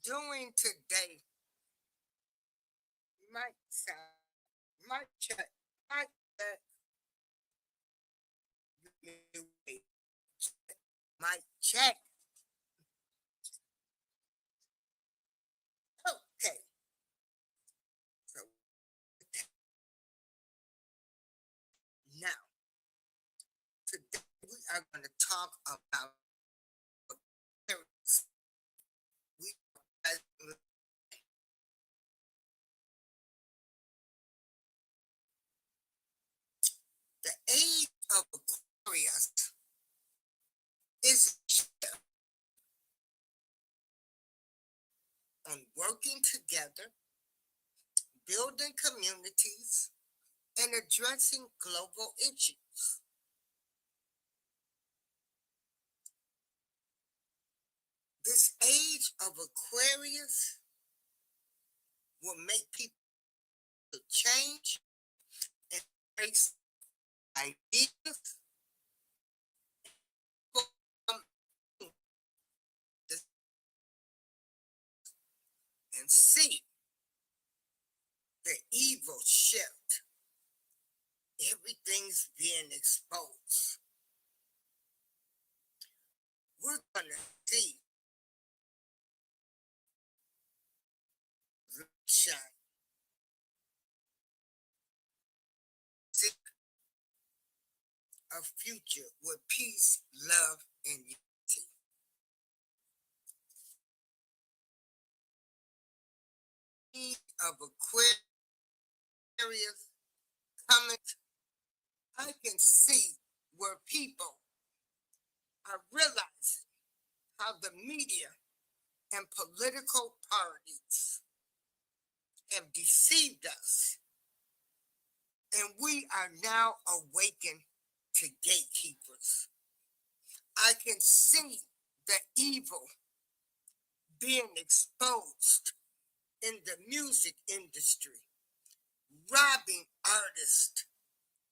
doing today might sound, might check, might check, might check. Okay, so now today we are going to talk about parents. We the age of Aquarius is on working together, building communities, and addressing global issues. This age of Aquarius will make people change and embrace ideas and see the evil shift. Everything's being exposed. We're going to see the shine. See a future with peace, love, and unity. Of Aquarius coming, I can see where people are realizing how the media and political parties have deceived us, and we are now awakened to gatekeepers. I can see the evil being exposed in the music industry, robbing artists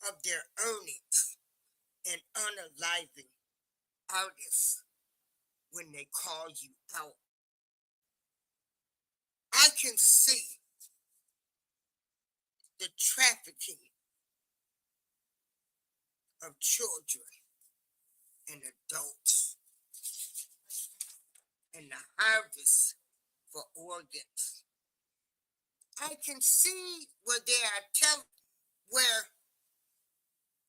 of their earnings and unaliving artists when they call you out. I can see the trafficking of children and adults and the harvest for organs. I can see where they are where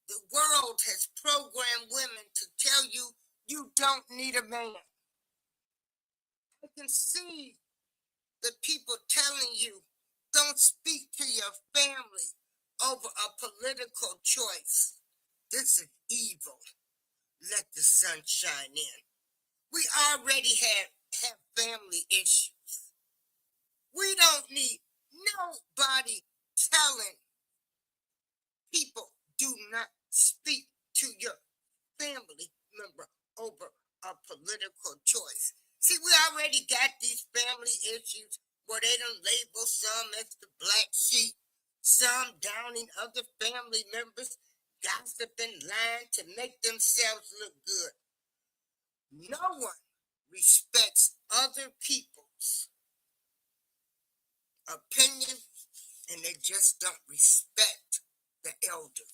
the world has programmed women to tell you you don't need a man. I can see the people telling you don't speak to your family over a political choice. This is evil. Let the sun shine in. We already have family issues. We don't need nobody telling people do not speak to your family member over a political choice. See, we already got these family issues where they don't label some as the black sheep, some downing other family members, gossiping, lying to make themselves look good. No one respects other people's opinion, and they just don't respect the elder.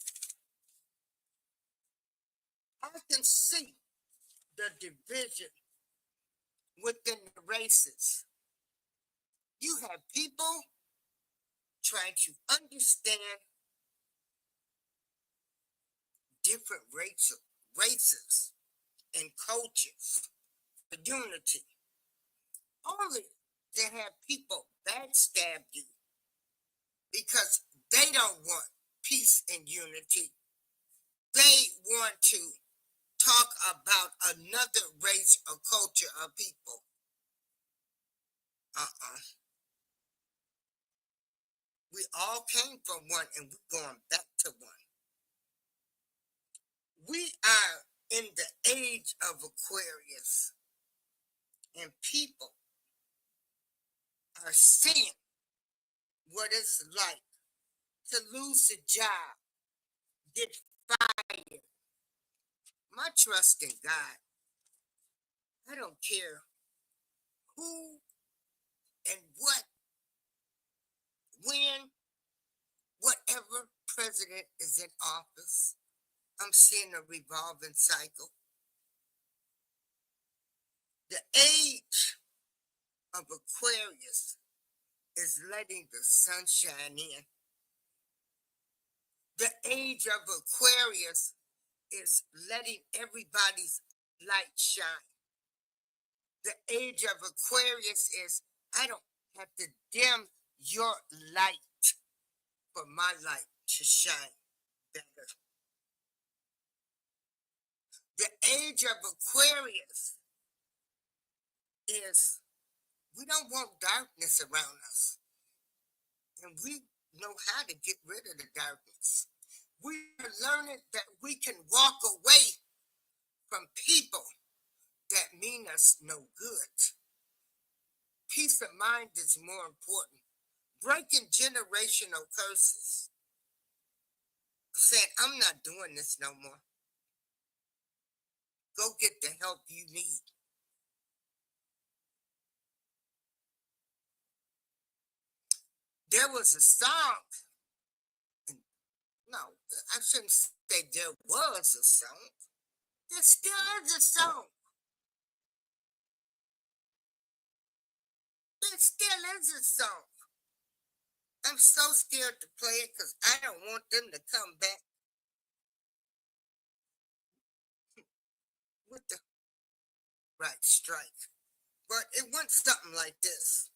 I can see the division within the races. You have people trying to understand different races and cultures for unity, only to have people backstab you because they don't want peace and unity. They want to talk about another race or culture of people. We all came from one and we're going back to one. We are in the age of Aquarius, and people are seeing what it's like to lose a job, get fired. My trust in God. I don't care who And when, whatever president is in office, I'm seeing a revolving cycle. The age of Aquarius is letting the sunshine in. The age of Aquarius is letting everybody's light shine. The age of Aquarius is, I don't have to dim your light for my light to shine better. The age of Aquarius is, we don't want darkness around us. And we know how to get rid of the darkness. We are learning that we can walk away from people that mean us no good. Peace of mind is more important. Breaking generational curses. Saying, I'm not doing this no more. Go get the help you need. There was a song. No, I shouldn't say there was a song. There still is a song. There still is a song. I'm so scared to play it because I don't want them to come back with the right strike. But it went something like this.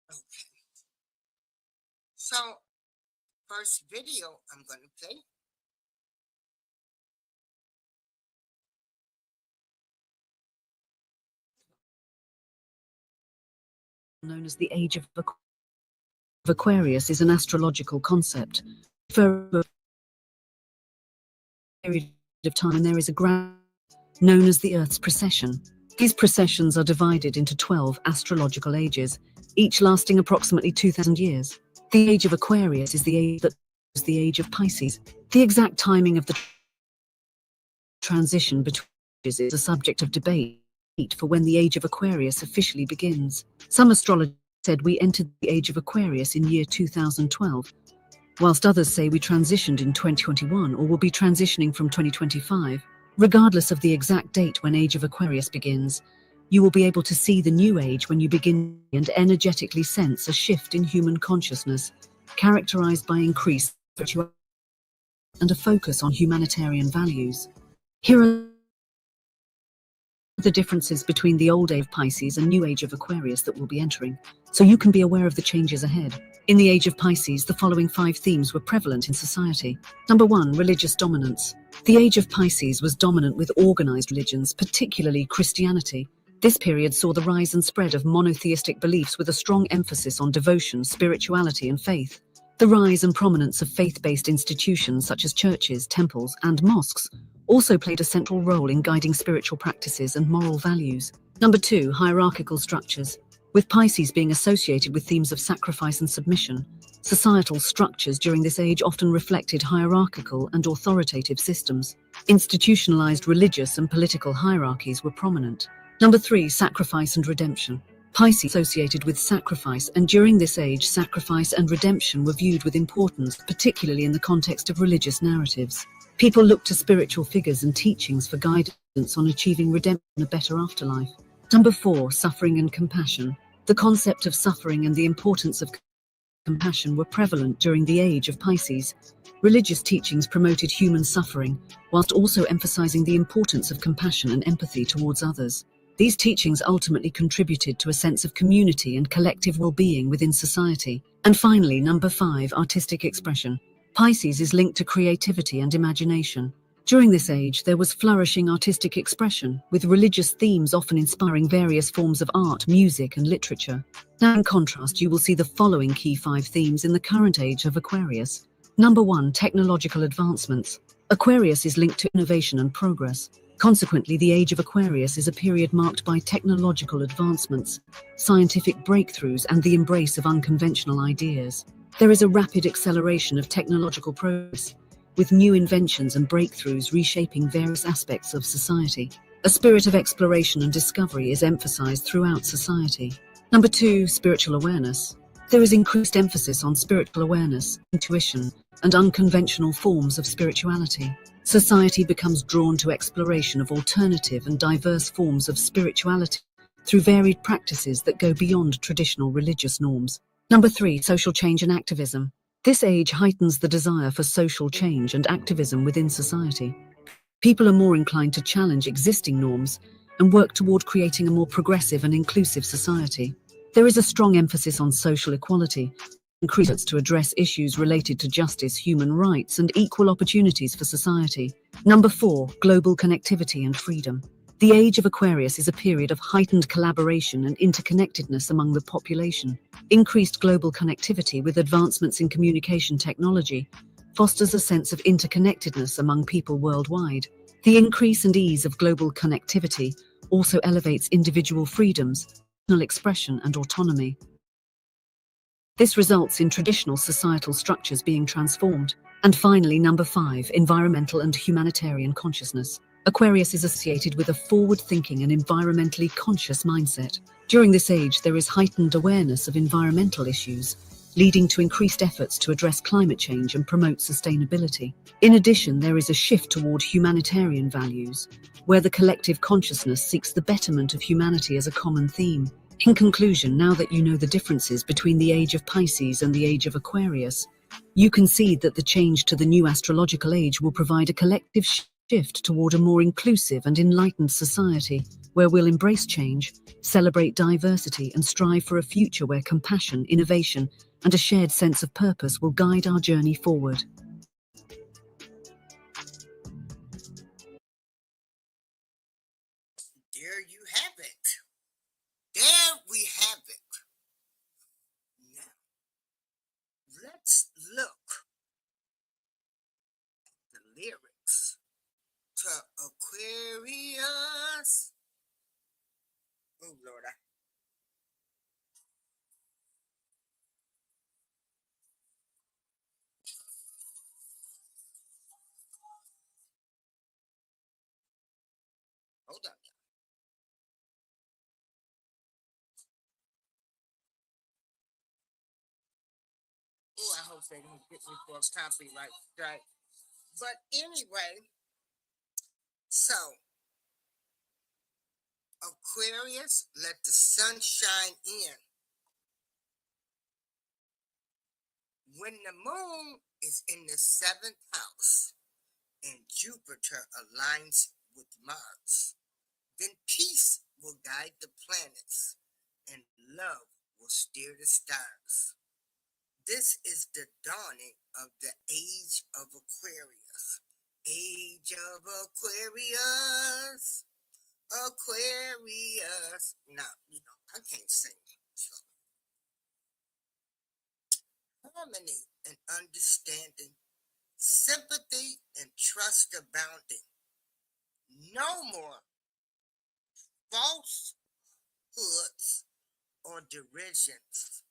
Okay. So, first video I'm going to play. Known as the Age of Aquarius is an astrological concept for a period of time, and there is a ground known as the Earth's precession. These precessions are divided into 12 astrological ages, each lasting approximately 2,000 years. The Age of Aquarius is the age that is the Age of Pisces. The exact timing of the transition between ages is a subject of debate for when the Age of Aquarius officially begins. Some astrologers said we entered the Age of Aquarius in year 2012, whilst others say we transitioned in 2021 or will be transitioning from 2025. Regardless of the exact date when Age of Aquarius begins, you will be able to see the new age when you begin and energetically sense a shift in human consciousness, characterized by increased spirituality and a focus on humanitarian values. Here are the differences between the old Age of Pisces and new Age of Aquarius that we'll be entering, so you can be aware of the changes ahead. In the Age of Pisces, the following 5 themes were prevalent in society. Number 1, religious dominance. The Age of Pisces was dominant with organized religions, particularly Christianity. This period saw the rise and spread of monotheistic beliefs with a strong emphasis on devotion, spirituality, and faith. The rise and prominence of faith-based institutions such as churches, temples, and mosques also played a central role in guiding spiritual practices and moral values. Number 2, hierarchical structures. With Pisces being associated with themes of sacrifice and submission, societal structures during this age often reflected hierarchical and authoritative systems. Institutionalized religious and political hierarchies were prominent. Number 3, sacrifice and redemption. Pisces associated with sacrifice, and during this age, sacrifice and redemption were viewed with importance, particularly in the context of religious narratives. People looked to spiritual figures and teachings for guidance on achieving redemption and a better afterlife. Number 4, suffering and compassion. The concept of suffering and the importance of compassion were prevalent during the Age of Pisces. Religious teachings promoted human suffering, whilst also emphasizing the importance of compassion and empathy towards others. These teachings ultimately contributed to a sense of community and collective well-being within society. And finally, number 5, artistic expression. Pisces is linked to creativity and imagination. During this age, there was flourishing artistic expression, with religious themes often inspiring various forms of art, music, and literature. Now, in contrast, you will see the following key 5 themes in the current age of Aquarius. Number 1, technological advancements. Aquarius is linked to innovation and progress. Consequently, the Age of Aquarius is a period marked by technological advancements, scientific breakthroughs, and the embrace of unconventional ideas. There is a rapid acceleration of technological progress, with new inventions and breakthroughs reshaping various aspects of society. A spirit of exploration and discovery is emphasized throughout society. Number 2, spiritual awareness. There is increased emphasis on spiritual awareness, intuition, and unconventional forms of spirituality. Society becomes drawn to exploration of alternative and diverse forms of spirituality through varied practices that go beyond traditional religious norms. Number 3, social change and activism. This age heightens the desire for social change and activism within society. People are more inclined to challenge existing norms and work toward creating a more progressive and inclusive society. There is a strong emphasis on social equality, efforts to address issues related to justice, human rights, and equal opportunities for society. Number 4, global connectivity and freedom. The Age of Aquarius is a period of heightened collaboration and interconnectedness among the population. Increased global connectivity with advancements in communication technology fosters a sense of interconnectedness among people worldwide. The increase and ease of global connectivity also elevates individual freedoms, personal expression, and autonomy. This results in traditional societal structures being transformed. And finally, number 5, environmental and humanitarian consciousness. Aquarius is associated with a forward-thinking and environmentally conscious mindset. During this age, there is heightened awareness of environmental issues, leading to increased efforts to address climate change and promote sustainability. In addition, there is a shift toward humanitarian values, where the collective consciousness seeks the betterment of humanity as a common theme. In conclusion, now that you know the differences between the Age of Pisces and the Age of Aquarius, you can see that the change to the new astrological age will provide a collective shift toward a more inclusive and enlightened society, where we'll embrace change, celebrate diversity, and strive for a future where compassion, innovation, and a shared sense of purpose will guide our journey forward. There you have it. There we have it. Now, let's look at the lyrics to Aquarius. Oh, Lord. Hold on. Oh, I hope they don't get me for a copyright strike. But anyway, so Aquarius, let the sun shine in. When the moon is in the 7th house and Jupiter aligns with Mars, then peace will guide the planets and love will steer the stars. This is the dawning of the Age of Aquarius. Age of Aquarius. Aquarius. Now, I can't sing. So, harmony and understanding, sympathy and trust abounding. No more falsehoods or derisions.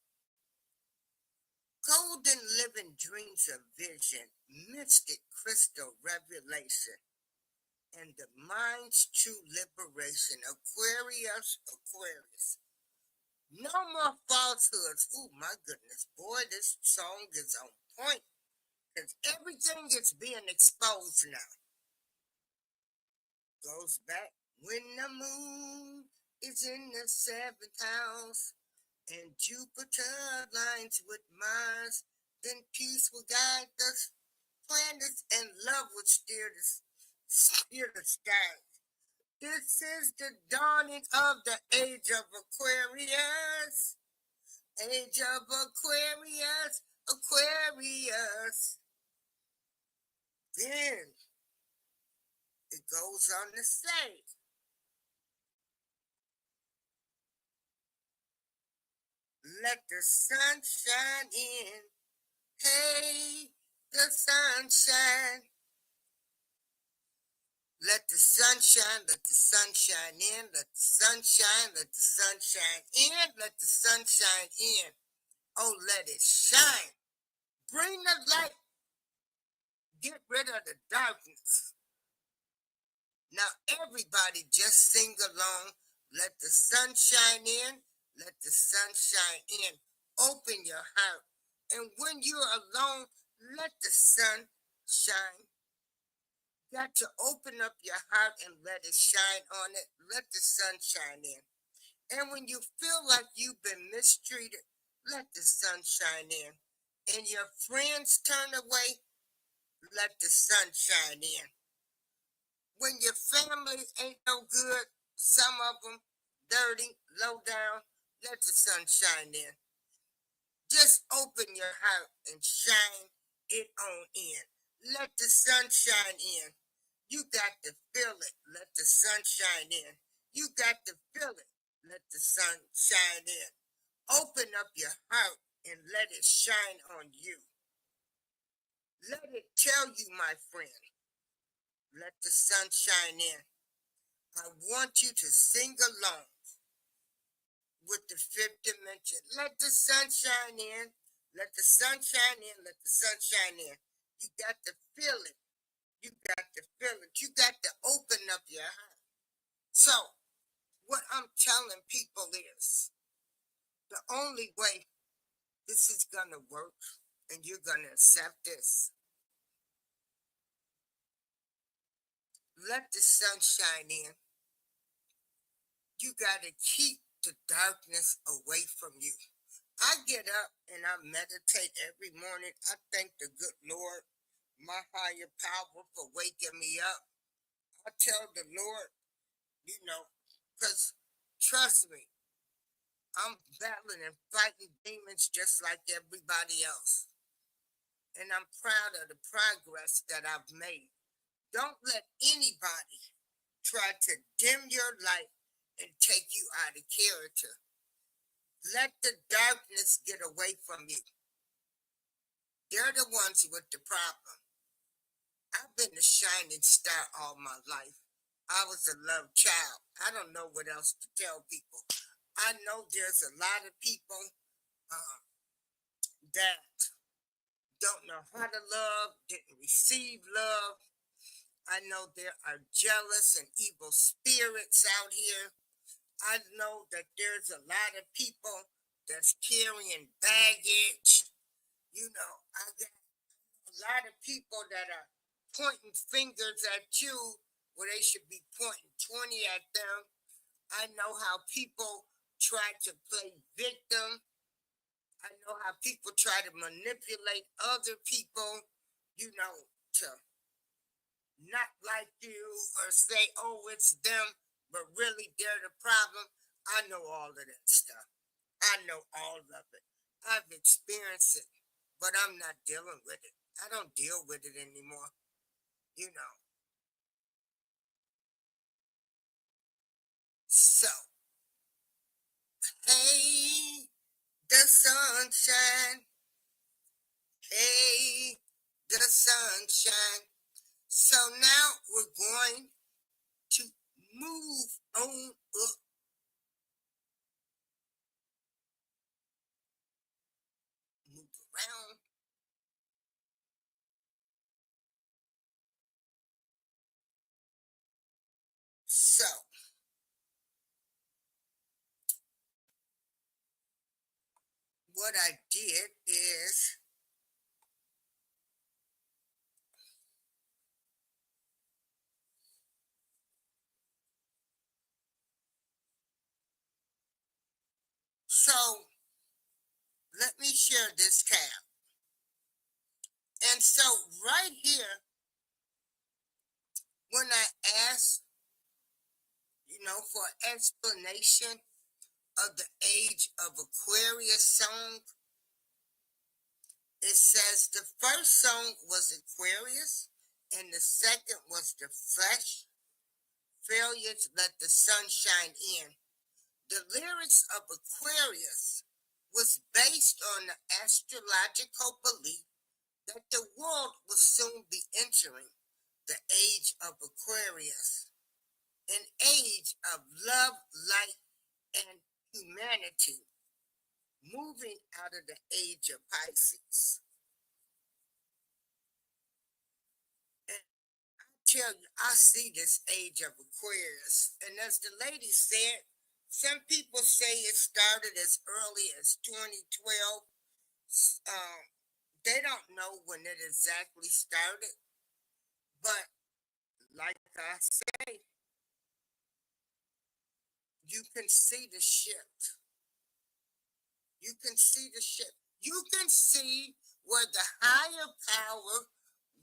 Golden living dreams of vision, mystic crystal revelation, and the mind's true liberation. Aquarius, Aquarius. No more falsehoods. Oh my goodness, boy, this song is on point. Because everything is being exposed now. Goes back when the moon is in the 7th house and Jupiter aligns with Mars, then peace will guide the planets and love will steer the sky. This is the dawning of the Age of Aquarius. Age of Aquarius, Aquarius. Then it goes on to say, let the sun shine in. Hey, the sunshine. Let the sunshine, let the sunshine in, let the sunshine, let the sunshine in, let the sunshine in. Oh, let it shine. Bring the light. Get rid of the darkness. Now, everybody just sing along. Let the sun shine in. Let the sun shine in. Open your heart. And when you're alone, let the sun shine. Got to open up your heart and let it shine on it. Let the sun shine in. And when you feel like you've been mistreated, let the sun shine in. And your friends turn away, let the sun shine in. When your family ain't no good, some of them dirty, low down, let the sun shine in. Just open your heart and shine it on in. Let the sun shine in. You got to feel it. Let the sun shine in. You got to feel it. Let the sun shine in. Open up your heart and let it shine on you. Let it tell you, my friend, let the sun shine in. I want you to sing along with the fifth dimension. Let the sun shine in. Let the sun shine in. Let the sun shine in. You got to feel it. You got to feel it. You got to open up your heart. So, what I'm telling people is the only way this is going to work and you're going to accept this. Let the sun shine in. You got to keep the darkness away from you. I get up and I meditate every morning. I thank the good Lord, my higher power, for waking me up. I tell the Lord, because trust me, I'm battling and fighting demons just like everybody else. And I'm proud of the progress that I've made. Don't let anybody try to dim your light and take you out of character. Let the darkness get away from you. They're the ones with the problem. I've been a shining star all my life. I was a loved child. I don't know what else to tell people. I know there's a lot of people that don't know how to love, didn't receive love. I know there are jealous and evil spirits out here. I know that there's a lot of people that's carrying baggage. I got a lot of people that are pointing fingers at you where they should be pointing 20 at them. I know how people try to play victim. I know how people try to manipulate other people, to not like you or say, oh, it's them, but really they're the problem. I know all of that stuff. I know all of it. I've experienced it, but I'm not dealing with it. I don't deal with it anymore. So, hey, the sunshine. Hey, the sunshine. So now we're going to move on up. Move around. So, what I did is let me share this tab. And so right here, when I ask for explanation of the Age of Aquarius song, it says the first song was Aquarius, and the second was the fresh failures let the sun shine in. The lyrics of Aquarius was based on the astrological belief that the world will soon be entering the Age of Aquarius, an age of love, light, and humanity, moving out of the Age of Pisces. And I tell you, I see this Age of Aquarius, and as the lady said, some people say it started as early as 2012. They don't know when it exactly started, but like I say, you can see the shift. You can see the shift. You can see where the higher power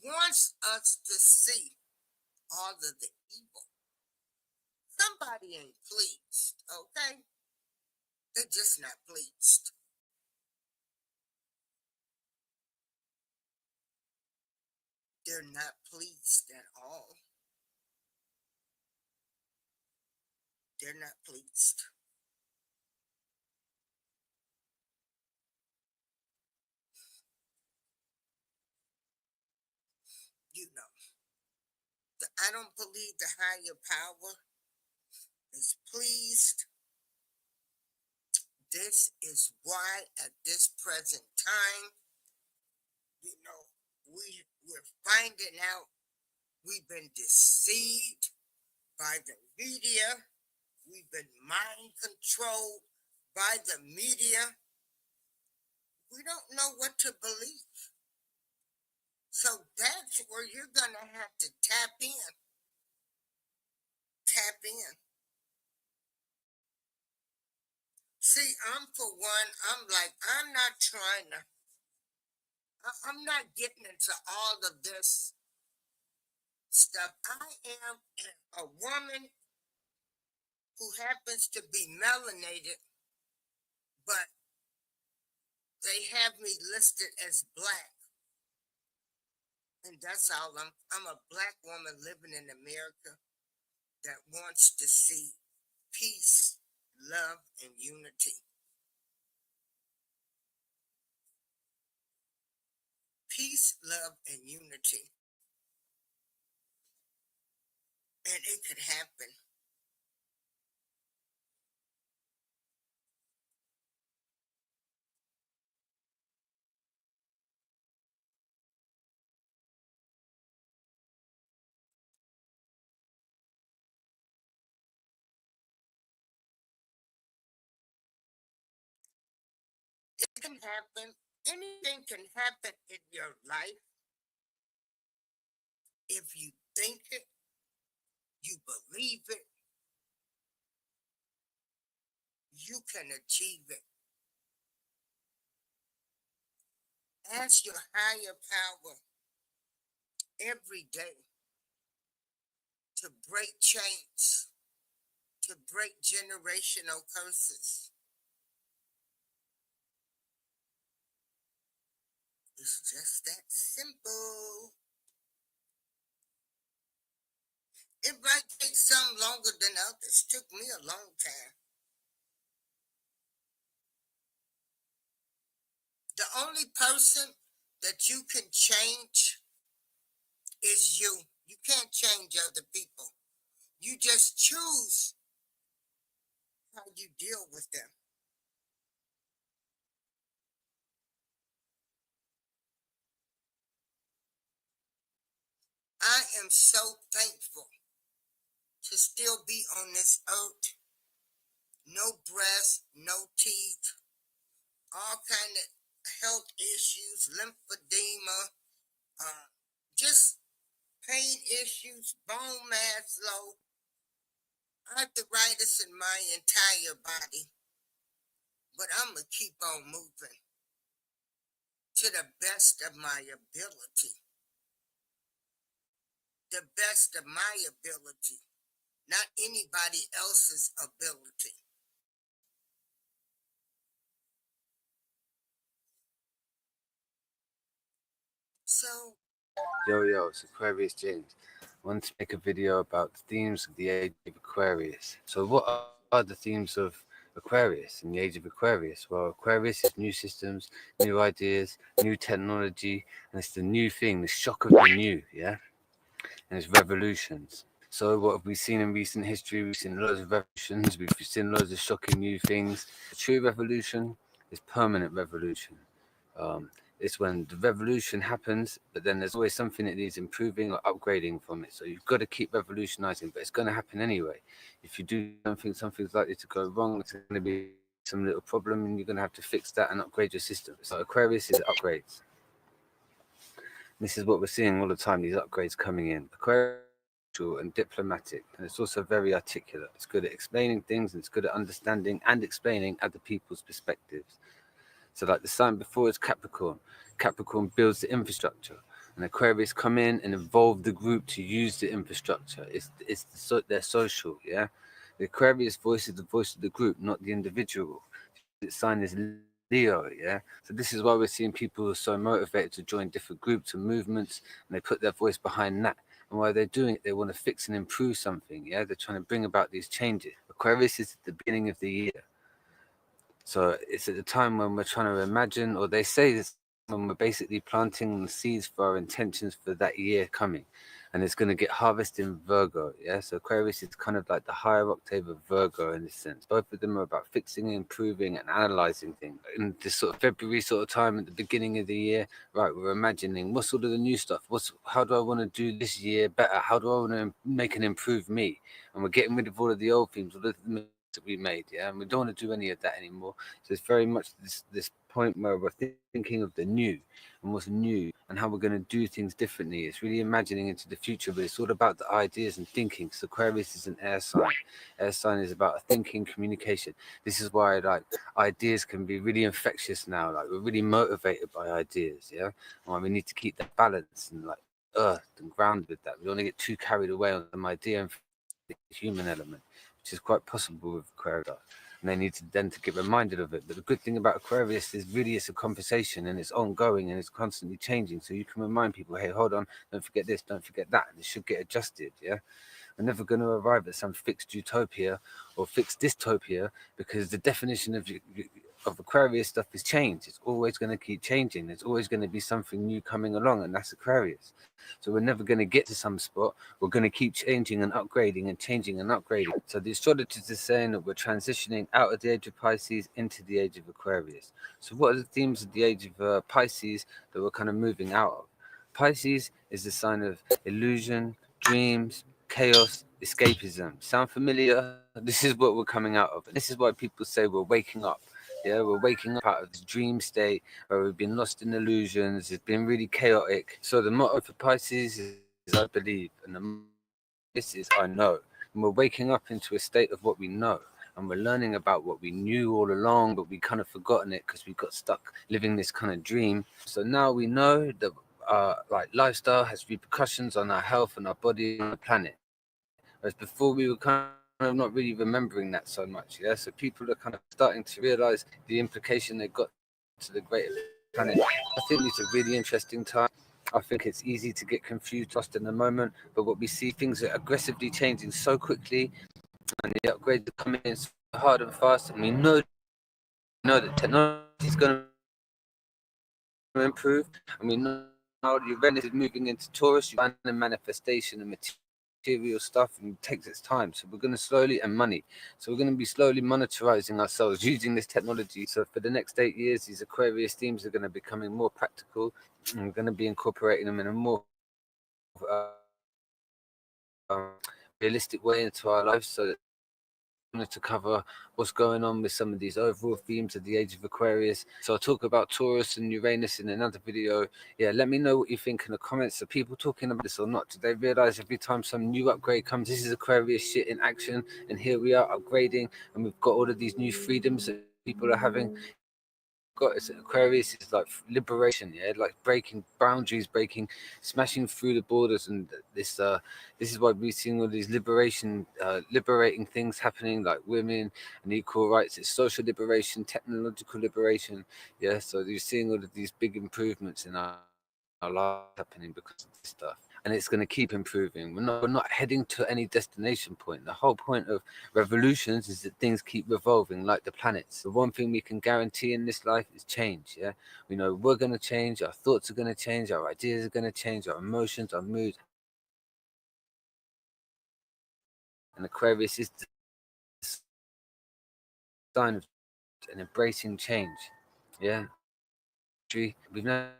wants us to see all of the evil. Somebody ain't pleased, okay? They're just not pleased. They're not pleased at all. They're not pleased. You know, I don't believe the higher power is pleased. This is why at this present time, we're finding out we've been deceived by the media. We've been mind controlled by the media. We don't know what to believe. So that's where you're going to have to tap in. Tap in. See, for one, I'm not trying to, I'm not getting into all of this stuff. I am a woman who happens to be melanated, but they have me listed as black. And that's all. I'm a black woman living in America that wants to see peace, love, and unity. Peace, love, and unity. And it could happen. It can happen. Anything can happen in your life if you think it, you believe it, you can achieve it. Ask your higher power every day to break chains, to break generational curses. It's just that simple. It might take some longer than others. Took me a long time. The only person that you can change is you. You can't change other people. You just choose how you deal with them. I am so thankful to still be on this earth. No breast, no teeth, all kind of health issues, lymphedema, just pain issues, bone mass low, arthritis in my entire body. But I'm going to keep on moving to the best of my ability. The best of my ability. not anybody else's ability. So, Yo, it's Aquarius James. I want to make a video about the themes of the Age of Aquarius. So, what are the themes of Aquarius in the Age of Aquarius? Well, Aquarius is new systems, new ideas, new technology, and it's the new thing, the shock of the new, yeah? And it's revolutions. So, what have we seen in recent history? We've seen loads of revolutions, we've seen loads of shocking new things. The true revolution is permanent revolution. Um, it's when the revolution happens, but then there's always something that needs improving or upgrading from it. So you've got to keep revolutionizing, but it's going to happen anyway. If you do something, something's likely to go wrong. It's going to be some little problem, and you're going to have to fix that and upgrade your system. So Aquarius is upgrades. This is what we're seeing all the time. These upgrades coming in. Aquarius and diplomatic, and it's also very articulate. It's good at explaining things, and it's good at understanding and explaining other people's perspectives. So like the sign before is Capricorn. Capricorn builds the infrastructure, and Aquarius come in and involve the group to use the infrastructure. They're social, yeah. The Aquarius voice is the voice of the group, not the individual. The sign is Leo, yeah. So this is why we're seeing people who are so motivated to join different groups and movements, and they put their voice behind that. And while they're doing it, they want to fix and improve something, yeah. They're trying to bring about these changes. Aquarius is at the beginning of the year. So it's at the time when we're trying to imagine, or they say this when we're basically planting the seeds for our intentions for that year coming. And it's going to get harvested in Virgo. Yeah. So Aquarius is kind of like the higher octave of Virgo in this sense. Both of them are about fixing, improving, and analyzing things. In this sort of February sort of time at the beginning of the year, right, we're imagining what's all of the new stuff? How do I want to do this year better? How do I want to make and improve me? And we're getting rid of all of the old themes, all of the that we made, yeah, and we don't want to do any of that anymore. So it's very much this point where we're thinking of the new and what's new and how we're going to do things differently. It's really imagining into the future, but it's all about the ideas and thinking. So Aquarius is an air sign. Air sign is about thinking, communication. This is why like ideas can be really infectious now. Like we're really motivated by ideas, yeah, and why we need to keep that balance and like earth and grounded with that. We don't want to get too carried away on some idea and the human element, which is quite possible with Aquarius. And they need to then to get reminded of it. But the good thing about Aquarius is really it's a conversation and it's ongoing and it's constantly changing. So you can remind people, hey, hold on, don't forget this, don't forget that. And it should get adjusted, yeah? We're never going to arrive at some fixed utopia or fixed dystopia because the definition of Aquarius stuff is change. It's always going to keep changing. There's always going to be something new coming along, and that's Aquarius. So we're never going to get to some spot. We're going to keep changing and upgrading and changing and upgrading. So the astrologers are saying that we're transitioning out of the age of Pisces into the age of Aquarius. So what are the themes of the age of Pisces that we're kind of moving out of? Pisces is the sign of illusion, dreams, chaos, escapism. Sound familiar? This is what we're coming out of. And this is why people say we're waking up. Yeah, we're waking up out of this dream state where we've been lost in illusions. It's been really chaotic. So the motto for Pisces is I believe, and the motto is I know. And we're waking up into a state of what we know. And we're learning about what we knew all along, but we kind of forgotten it because we got stuck living this kind of dream. So now we know that like lifestyle has repercussions on our health and our body and the planet. Whereas before we were kind of not really remembering that so much. Yeah. So people are kind of starting to realize the implication they got to the greater planet. I think it's a really interesting time. I think it's easy to get confused, lost in the moment. But what we see, things are aggressively changing so quickly, and the upgrades are coming in so hard and fast, and we know that technology is going to improve, and we know how Uranus is moving into Taurus. You find the manifestation and material stuff, and it takes its time. So we're going to slowly, and money. So we're going to be slowly monetizing ourselves using this technology. So for the next 8 years, these Aquarius themes are going to be becoming more practical. And we're going to be incorporating them in a more realistic way into our lives. So wanted to cover what's going on with some of these overall themes of the Age of Aquarius. So I'll talk about Taurus and Uranus in another video. Yeah, let me know what you think in the comments. Are people talking about this or not? Do they realize every time some new upgrade comes, this is Aquarius shit in action, and here we are upgrading, and we've got all of these new freedoms that people are having? got is Aquarius is like liberation, yeah, like breaking boundaries, breaking, smashing through the borders, and this is why we're seeing all these liberating things happening, like women and equal rights. It's social liberation, technological liberation, yeah. So you're seeing all of these big improvements in our lives happening because of this stuff, and it's going to keep improving. We're not heading to any destination point. The whole point of revolutions is that things keep revolving like the planets. The one thing we can guarantee in this life is change. Yeah, we know we're going to change. Our thoughts are going to change. Our ideas are going to change. Our emotions, our moods, and Aquarius is the sign of and embracing change. Yeah, we've never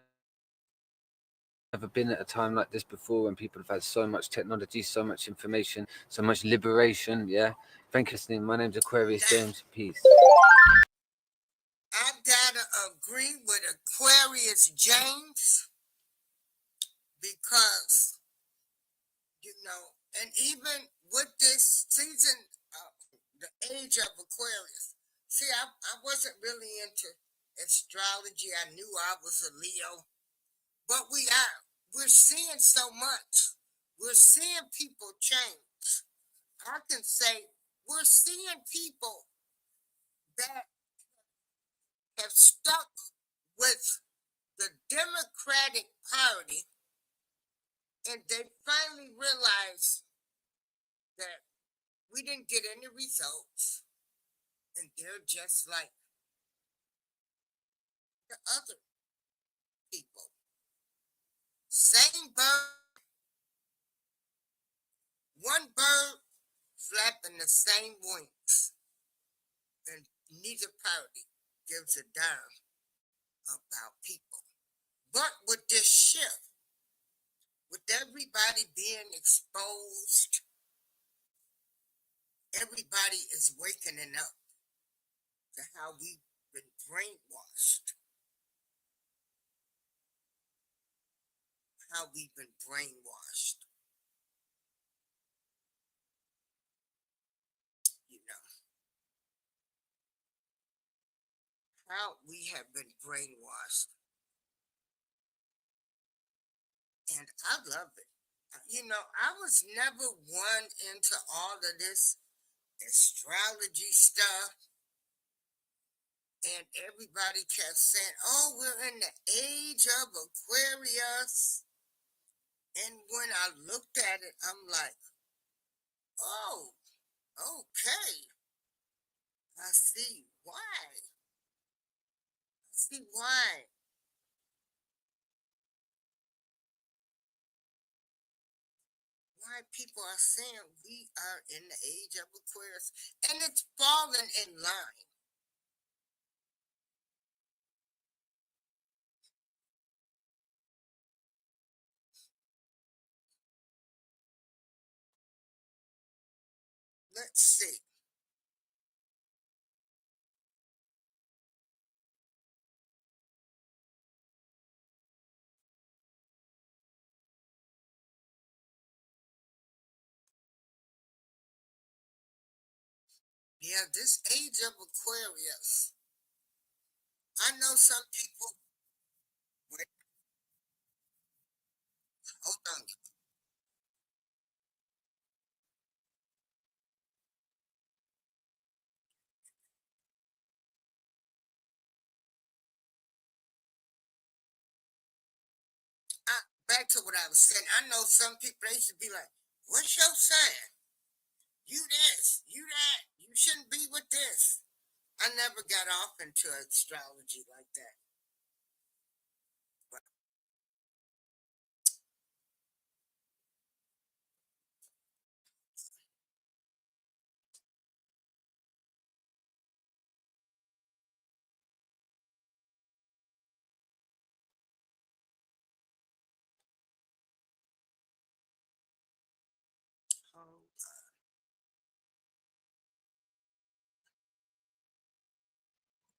been at a time like this before, and people have had so much technology, so much information, so much liberation. Yeah, thank you for listening. My name's Aquarius James. Peace. I gotta agree with Aquarius James because, and even with this season, the Age of Aquarius. See, I wasn't really into astrology. I knew I was a Leo, but we're seeing so much. We're seeing people change. I can say we're seeing people that have stuck with the Democratic Party and they finally realized that we didn't get any results and they're just like the other people. Same bird, one bird flapping the same wings, and neither party gives a damn about people. But with this shift, with everybody being exposed, everybody is waking up to how we've been brainwashed. How we've been brainwashed. You know, how we have been brainwashed. And I love it. I was never one into all of this astrology stuff. And everybody kept saying, oh, we're in the age of Aquarius. And when I looked at it, I'm like, oh, okay. I see why. I see why people are saying we are in the age of Aquarius. And it's fallen in line. Let's see. Yeah, this age of Aquarius. I know some people. Wait, hold on. Back to what I was saying. I know some people, they used to be like, what's your sign? You this, you that. You shouldn't be with this. I never got off into astrology like that. But, oh,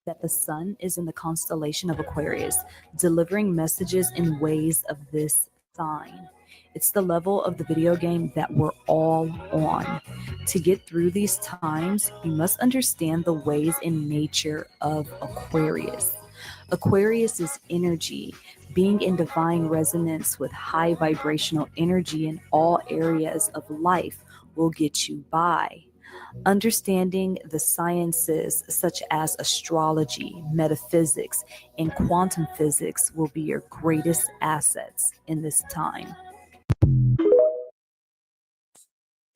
that the sun is in the constellation of Aquarius, delivering messages in ways of this sign. It's the level of the video game that we're all on. To get through these times, you must understand the ways in nature of Aquarius. Aquarius is energy. Being in divine resonance with high vibrational energy in all areas of life will get you by. Understanding the sciences such as astrology, metaphysics, and quantum physics will be your greatest assets in this time. And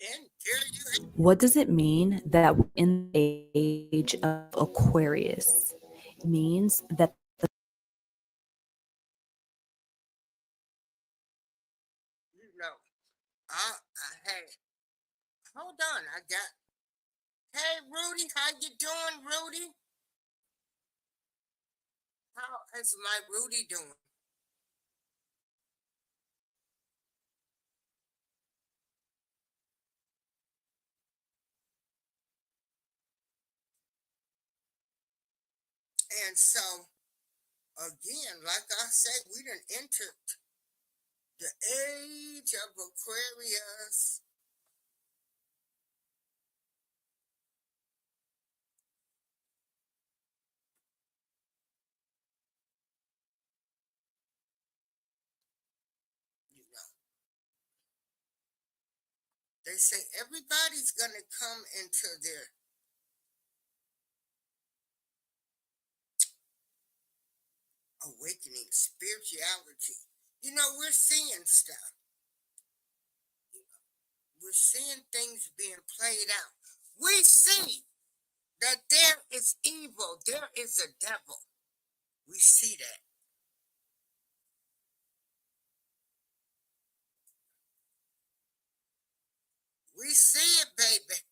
there you have What does it mean that we're in the age of Aquarius? It means that you know. Hey, hold on. I got. Hey, Rudy, how you doing, Rudy? How is my Rudy doing? And so, again, like I said, we done entered the age of Aquarius. You know, they say everybody's gonna come into their awakening spirituality. You know, we're seeing stuff. We're seeing things being played out. We see that there is evil, there is a devil. We see that. We see it, baby.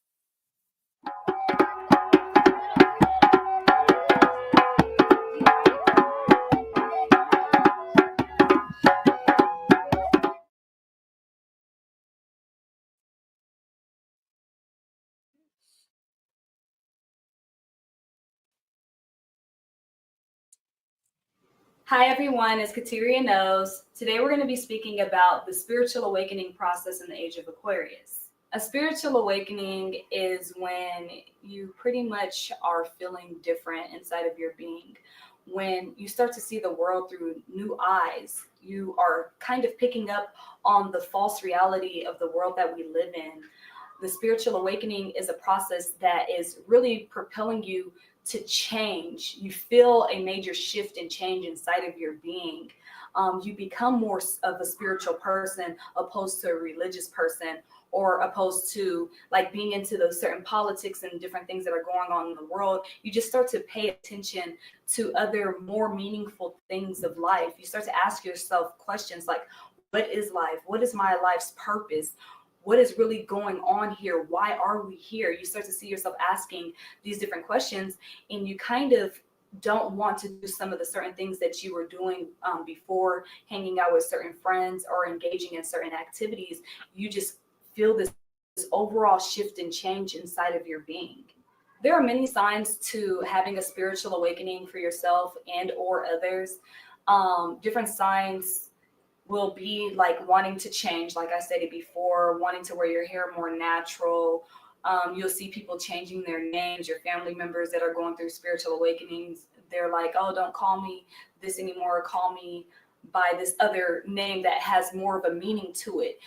Hi everyone, it's Kateria Knows. Today we're going to be speaking about the spiritual awakening process in the Age of Aquarius. A spiritual awakening is when you pretty much are feeling different inside of your being. When you start to see the world through new eyes, you are kind of picking up on the false reality of the world that we live in. The spiritual awakening is a process that is really propelling you to change. You feel a major shift and change inside of your being. You become more of a spiritual person opposed to a religious person, or opposed to like being into those certain politics and different things that are going on in the world. You just start to pay attention to other more meaningful things of life. You start to ask yourself questions like, what is life? What is my life's purpose? What is really going on here? Why are we here? You start to see yourself asking these different questions, and you kind of don't want to do some of the certain things that you were doing before, hanging out with certain friends or engaging in certain activities. You just feel this overall shift and change inside of your being. There are many signs to having a spiritual awakening for yourself and or others. Different signs will be like wanting to change, like I stated before, wanting to wear your hair more natural. You'll see people changing their names, your family members that are going through spiritual awakenings. They're like, oh, don't call me this anymore. Call me by this other name that has more of a meaning to it.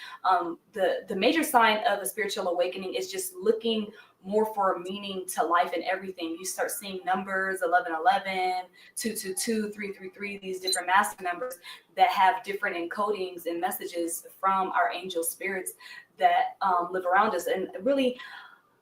The major sign of a spiritual awakening is just looking more for a meaning to life and everything. You start seeing numbers 1111, 222, 333, these different master numbers that have different encodings and messages from our angel spirits that live around us. And really,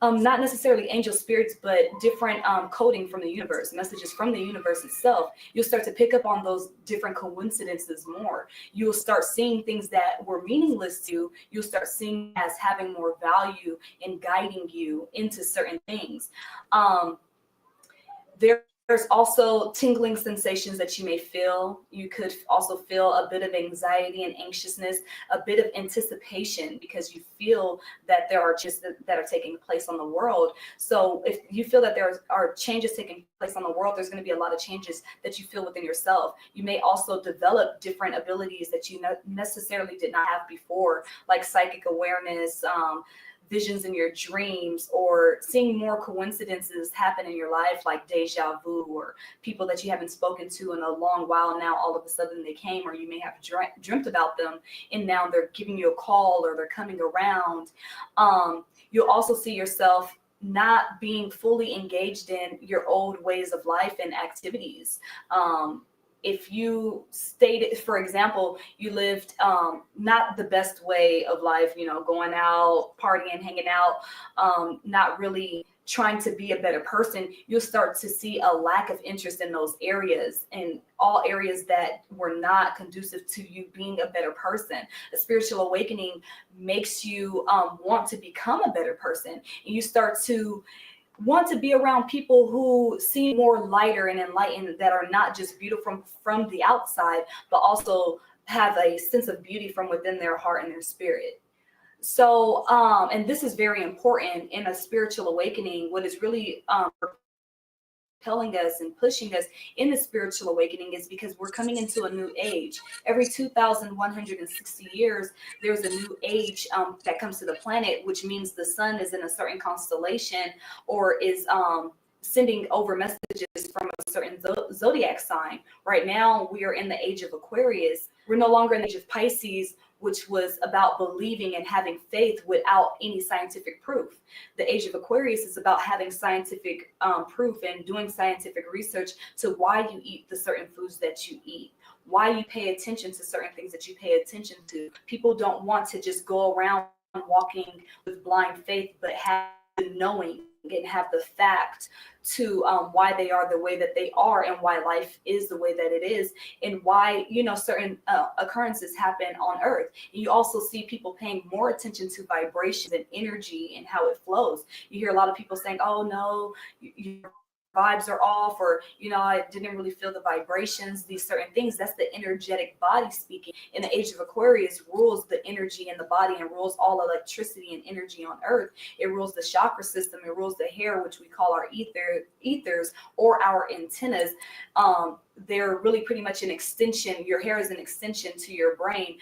not necessarily angel spirits, but different coding from the universe, messages from the universe itself. You'll start to pick up on those different coincidences more. You'll start seeing things that were meaningless to you. You'll start seeing as having more value in guiding you into certain things. There's also tingling sensations that you may feel. You could also feel a bit of anxiety and anxiousness, a bit of anticipation, because you feel that there are changes that are taking place on the world. So if you feel that there are changes taking place on the world, there's going to be a lot of changes that you feel within yourself. You may also develop different abilities that you necessarily did not have before, like psychic awareness, visions in your dreams, or seeing more coincidences happen in your life, like deja vu, or people that you haven't spoken to in a long while, now all of a sudden they came, or you may have dreamt about them and now they're giving you a call or they're coming around. You'll also see yourself not being fully engaged in your old ways of life and activities. If you stated, for example, you lived not the best way of life, going out, partying, hanging out, not really trying to be a better person, you'll start to see a lack of interest in those areas, and all areas that were not conducive to you being a better person. A spiritual awakening makes you want to become a better person, and you start to want to be around people who seem more lighter and enlightened, that are not just beautiful from the outside, but also have a sense of beauty from within their heart and their spirit. So, and this is very important in a spiritual awakening. What is really propelling us and pushing us in the spiritual awakening is because we're coming into a new age. Every 2,160 years, there's a new age that comes to the planet, which means the sun is in a certain constellation, or is sending over messages from a certain zodiac sign. Right now, we are in the age of Aquarius. We're no longer in the age of Pisces, which was about believing and having faith without any scientific proof. The age of Aquarius is about having scientific proof and doing scientific research to why you eat the certain foods that you eat, why you pay attention to certain things that you pay attention to. People don't want to just go around walking with blind faith, but have the knowing and have the fact to why they are the way that they are, and why life is the way that it is, and why certain occurrences happen on earth. And you also see people paying more attention to vibrations and energy and how it flows. You hear a lot of people saying, oh no, your vibes are off, or I didn't really feel the vibrations, these certain things. That's the energetic body speaking. In the age of Aquarius, rules the energy in the body and rules all electricity and energy on earth. It rules the chakra system, it rules the hair, which we call our ethers, or our antennas. They're really pretty much an extension. Your hair is an extension to your brain,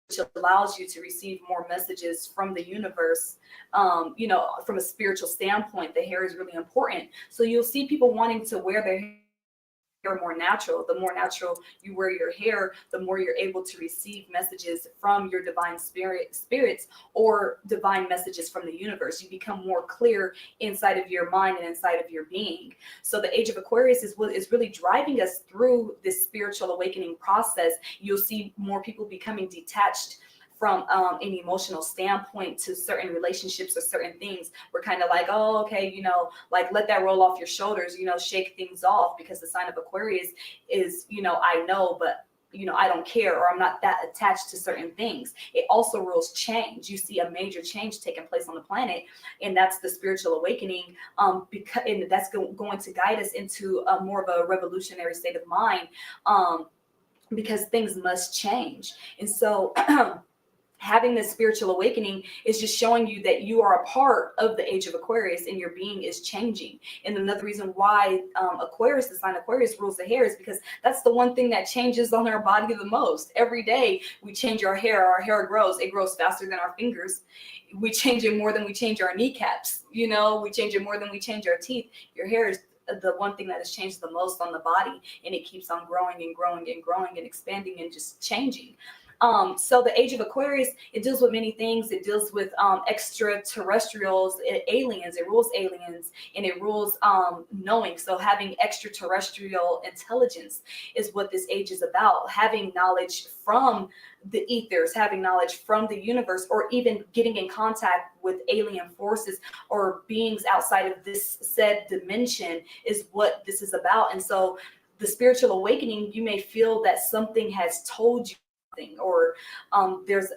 which allows you to receive more messages from the universe. From a spiritual standpoint, the hair is really important. So you'll see people wanting to wear their hair more natural. The more natural you wear your hair, the more you're able to receive messages from your divine spirits, or divine messages from the universe. You become more clear inside of your mind and inside of your being. So the age of Aquarius is what is really driving us through this spiritual awakening process. You'll see more people becoming detached from an emotional standpoint to certain relationships or certain things. We're kind of like, oh, okay, like let that roll off your shoulders, shake things off, because the sign of Aquarius is, I know, but I don't care, or I'm not that attached to certain things. It also rules change. You see a major change taking place on the planet, and that's the spiritual awakening, and that's going to guide us into a more of a revolutionary state of mind, because things must change. And so having this spiritual awakening is just showing you that you are a part of the age of Aquarius, and your being is changing. And another reason why Aquarius, the sign Aquarius, rules the hair is because that's the one thing that changes on our body the most. Every day we change our hair grows. It grows faster than our fingers. We change it more than we change our kneecaps. We change it more than we change our teeth. Your hair is the one thing that has changed the most on the body, and it keeps on growing and growing and growing and expanding and just changing. So the age of Aquarius, it deals with many things. It deals with extraterrestrials, aliens. It rules aliens, and it rules knowing. So having extraterrestrial intelligence is what this age is about. Having knowledge from the ethers, having knowledge from the universe, or even getting in contact with alien forces or beings outside of this said dimension is what this is about. And so the spiritual awakening, you may feel that something has told you, or there's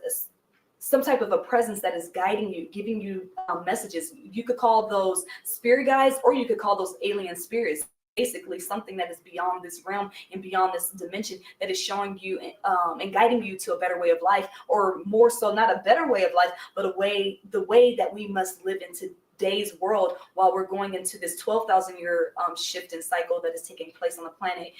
some type of a presence that is guiding you, giving you messages. You could call those spirit guides, or you could call those alien spirits. Basically something that is beyond this realm and beyond this dimension, that is showing you and guiding you to a better way of life, or more so, not a better way of life, but the way that we must live into today's world, while we're going into this 12,000 year shift in cycle that is taking place on the planet,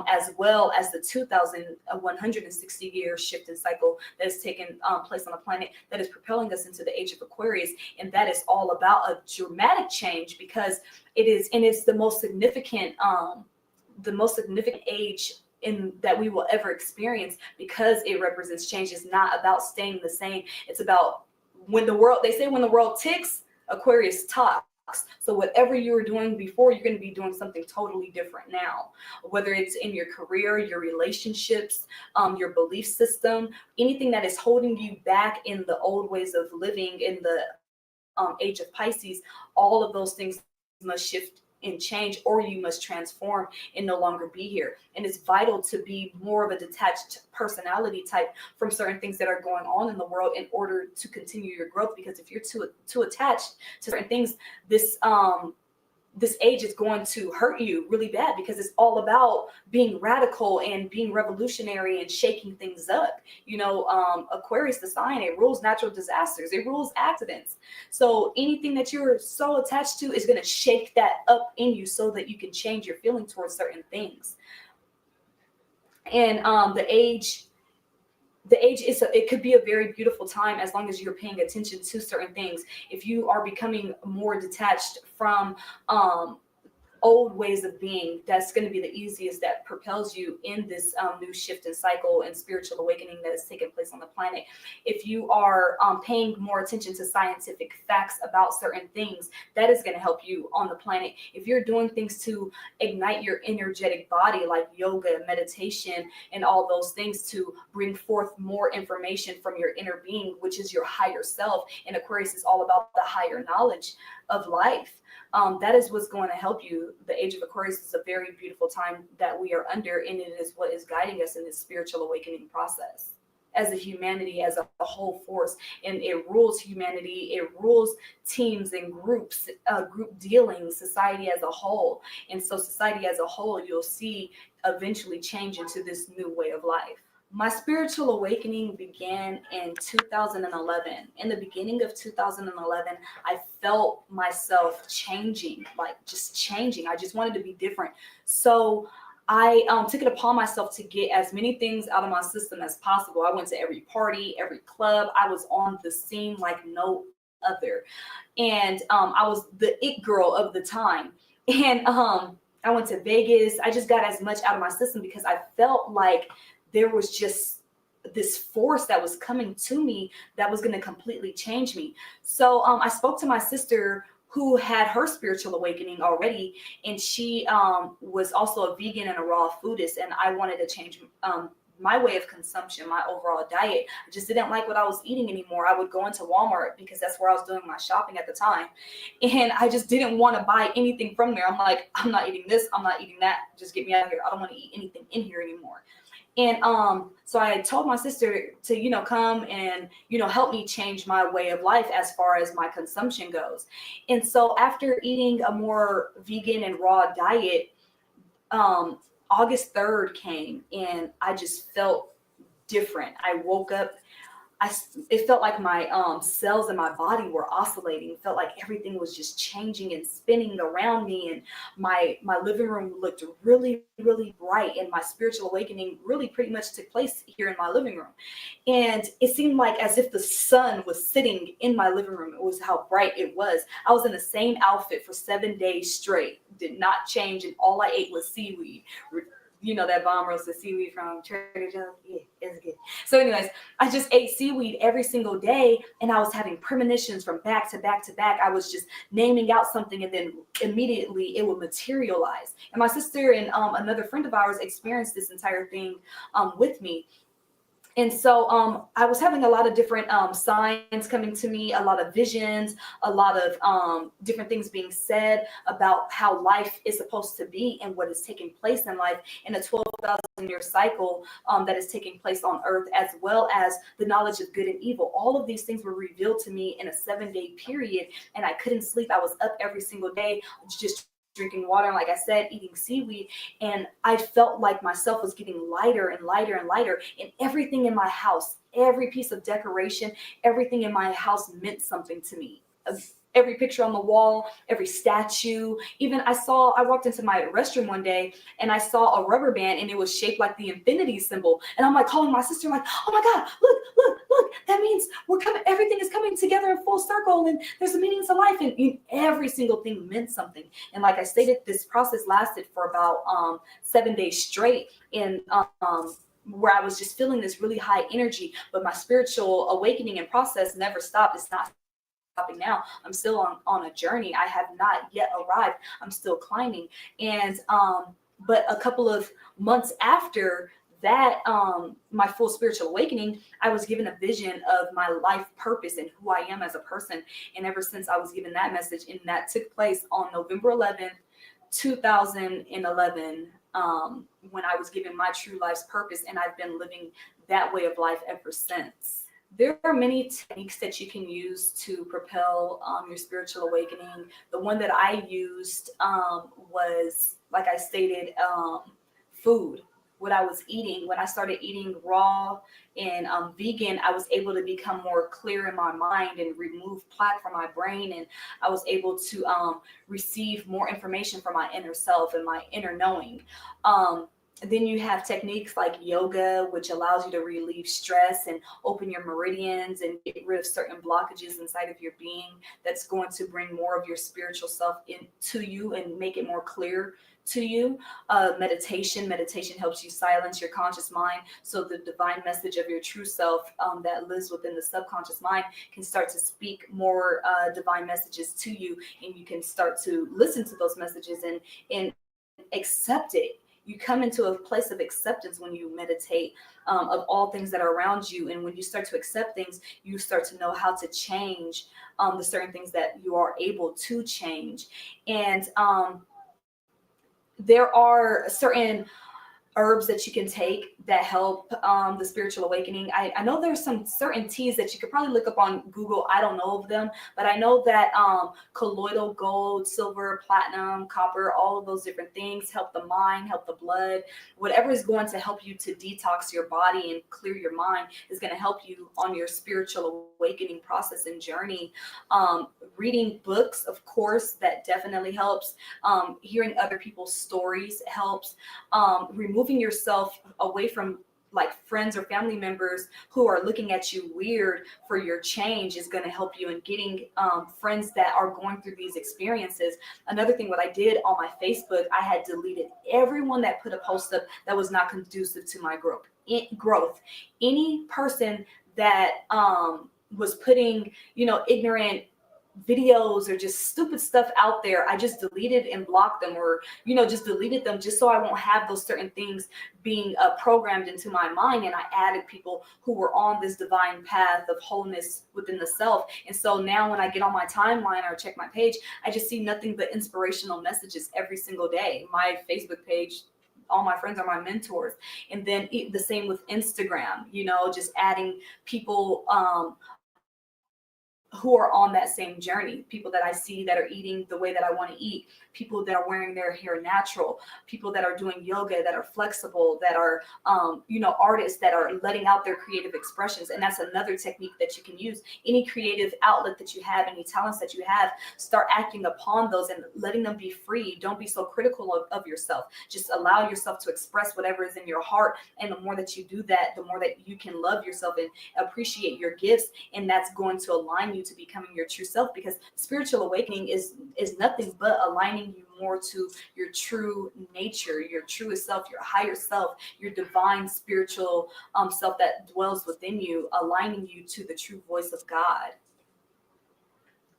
as well as the 2,160 year shift in cycle that is taking place on the planet, that is propelling us into the age of Aquarius. And that is all about a dramatic change, because it's the most significant age in that we will ever experience, because it represents change. It's not about staying the same. It's about when the world ticks, Aquarius talks. So whatever you were doing before, you're going to be doing something totally different now, whether it's in your career, your relationships, your belief system, anything that is holding you back in the old ways of living in the age of Pisces. All of those things must shift and change, or you must transform and no longer be here. And it's vital to be more of a detached personality type from certain things that are going on in the world in order to continue your growth. Because if you're too attached to certain things, this age is going to hurt you really bad, because it's all about being radical and being revolutionary and shaking things up. Aquarius, the sign, it rules natural disasters, it rules accidents. So anything that you're so attached to is going to shake that up in you so that you can change your feeling towards certain things. And the age it could be a very beautiful time, as long as you're paying attention to certain things. If you are becoming more detached from old ways of being, that's going to be the easiest that propels you in this new shift in cycle and spiritual awakening that is taking place on the planet. If you are paying more attention to scientific facts about certain things, that is going to help you on the planet. If you're doing things to ignite your energetic body, like yoga, meditation, and all those things to bring forth more information from your inner being, which is your higher self, and Aquarius is all about the higher knowledge of life. That is what's going to help you. The age of Aquarius is a very beautiful time that we are under, and it is what is guiding us in this spiritual awakening process as a humanity, as a whole force. And it rules humanity, it rules teams and groups, group dealings, society as a whole. And so society as a whole, you'll see eventually change into this new way of life. My spiritual awakening began in 2011. In the beginning of 2011, I felt myself changing, like just changing. I just wanted to be different. So I took it upon myself to get as many things out of my system as possible. I went to every party, every club. I was on the scene like no other. And I was the it girl of the time. And I went to Vegas. I just got as much out of my system because I felt like there was just this force that was coming to me that was going to completely change me. So I spoke to my sister, who had her spiritual awakening already, and she was also a vegan and a raw foodist, and I wanted to change my way of consumption, my overall diet. I just didn't like what I was eating anymore. I would go into Walmart because that's where I was doing my shopping at the time, and I just didn't want to buy anything from there. I'm like, I'm not eating this, I'm not eating that, just get me out of here. I don't want to eat anything in here anymore. And so I told my sister to, come and, help me change my way of life as far as my consumption goes. And so after eating a more vegan and raw diet, August 3rd came and I just felt different. I woke up. It felt like my cells in my body were oscillating. It felt like everything was just changing and spinning around me, and my living room looked really, really bright, and my spiritual awakening really pretty much took place here in my living room. And it seemed like as if the sun was sitting in my living room. It was how bright it was. I was in the same outfit for 7 days straight, did not change, and all I ate was seaweed. That bomb roasted seaweed from Trader Joe's. Yeah, it's good. So anyways, I just ate seaweed every single day, and I was having premonitions from back to back to back. I was just naming out something, and then immediately it would materialize. And my sister and another friend of ours experienced this entire thing with me. And so I was having a lot of different signs coming to me, a lot of visions, a lot of different things being said about how life is supposed to be and what is taking place in life in a 12,000 year cycle that is taking place on earth, as well as the knowledge of good and evil. All of these things were revealed to me in a 7-day period, and I couldn't sleep. I was up every single day, just drinking water, and like I said, eating seaweed, and I felt like myself was getting lighter and lighter and lighter, and everything in my house, every piece of decoration, everything in my house meant something to me. every picture on the wall, every statue. Even I walked into my restroom one day and I saw a rubber band and it was shaped like the infinity symbol. And I'm like calling my sister, like, oh my God, look, that means everything is coming together in full circle and there's a meaning to life. And every single thing meant something. And like I stated, this process lasted for about 7 days straight. And where I was just feeling this really high energy, but my spiritual awakening and process never stopped. It's not stopping now. I'm still on a journey. I have not yet arrived. I'm still climbing. And but a couple of months after that, my full spiritual awakening, I was given a vision of my life purpose and who I am as a person. And ever since I was given that message, and that took place on November 11th, 2011, when I was given my true life's purpose, and I've been living that way of life ever since. There are many techniques that you can use to propel your spiritual awakening. The one that I used was, like I stated, food. What I was eating, when I started eating raw and vegan, I was able to become more clear in my mind and remove plaque from my brain. And I was able to receive more information from my inner self and my inner knowing. Then you have techniques like yoga, which allows you to relieve stress and open your meridians and get rid of certain blockages inside of your being. That's going to bring more of your spiritual self into you and make it more clear to you. Meditation helps you silence your conscious mind, so the divine message of your true self that lives within the subconscious mind can start to speak more divine messages to you, and you can start to listen to those messages and accept it. You come into a place of acceptance when you meditate, of all things that are around you. And when you start to accept things, you start to know how to change the certain things that you are able to change. And there are certain herbs that you can take that help the spiritual awakening. I know there's some certain teas that you could probably look up on Google. I don't know of them, but I know that colloidal gold, silver, platinum, copper, all of those different things help the mind, help the blood. Whatever is going to help you to detox your body and clear your mind is going to help you on your spiritual awakening process and journey. Reading books, of course, that definitely helps. Hearing other people's stories helps. Removing yourself away from like friends or family members who are looking at you weird for your change is going to help you in getting friends that are going through these experiences. Another thing, what I did on my Facebook, I had deleted everyone that put a post up that was not conducive to my growth. Any person that was putting, ignorant videos or just stupid stuff out there, I just deleted and blocked them, or just deleted them, just so I won't have those certain things being programmed into my mind. And I added people who were on this divine path of wholeness within the self. And so now when I get on my timeline or check my page, I just see nothing but inspirational messages every single day. My Facebook page, all my friends are my mentors. And then the same with Instagram, just adding people who are on that same journey, people that I see that are eating the way that I want to eat, people that are wearing their hair natural, people that are doing yoga, that are flexible, that are, artists that are letting out their creative expressions. And that's another technique that you can use. Any creative outlet that you have, any talents that you have, start acting upon those and letting them be free. Don't be so critical of yourself. Just allow yourself to express whatever is in your heart. And the more that you do that, the more that you can love yourself and appreciate your gifts. And that's going to align you to becoming your true self, because spiritual awakening is nothing but aligning you more to your true nature, your truest self, your higher self, your divine spiritual self that dwells within you, aligning you to the true voice of God.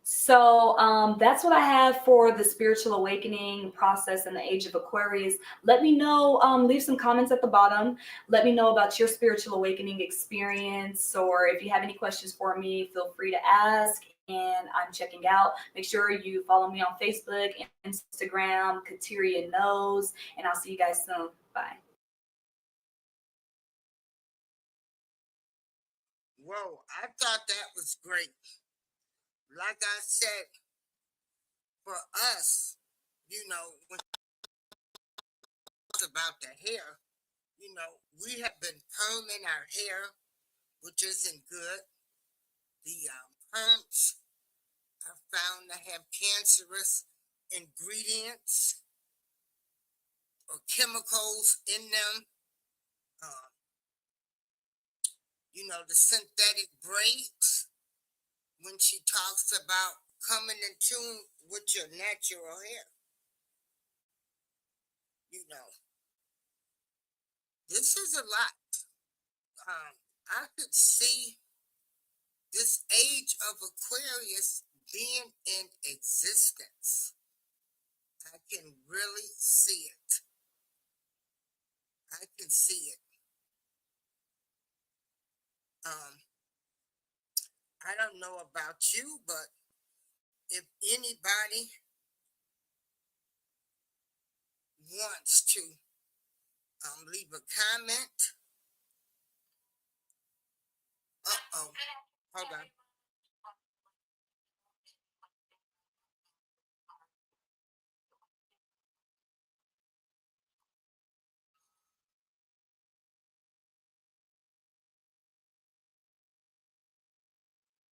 So that's what I have for the spiritual awakening process in the Age of Aquarius. Let me know, leave some comments at the bottom. Let me know about your spiritual awakening experience, or if you have any questions for me, feel free to ask. And I'm checking out. Make sure you follow me on Facebook and Instagram, Kateria Knows, and I'll see you guys soon. Bye. Whoa, I thought that was great. Like I said, for us, when it's about the hair, we have been perming our hair, which isn't good. The perms are found to have cancerous ingredients or chemicals in them. You know, the synthetic braids, when she talks about coming in tune with your natural hair. You know, this is a lot. I could see this age of Aquarius being in existence. I can really see it. I can see it. I don't know about you, but if anybody wants to leave a comment, hold on.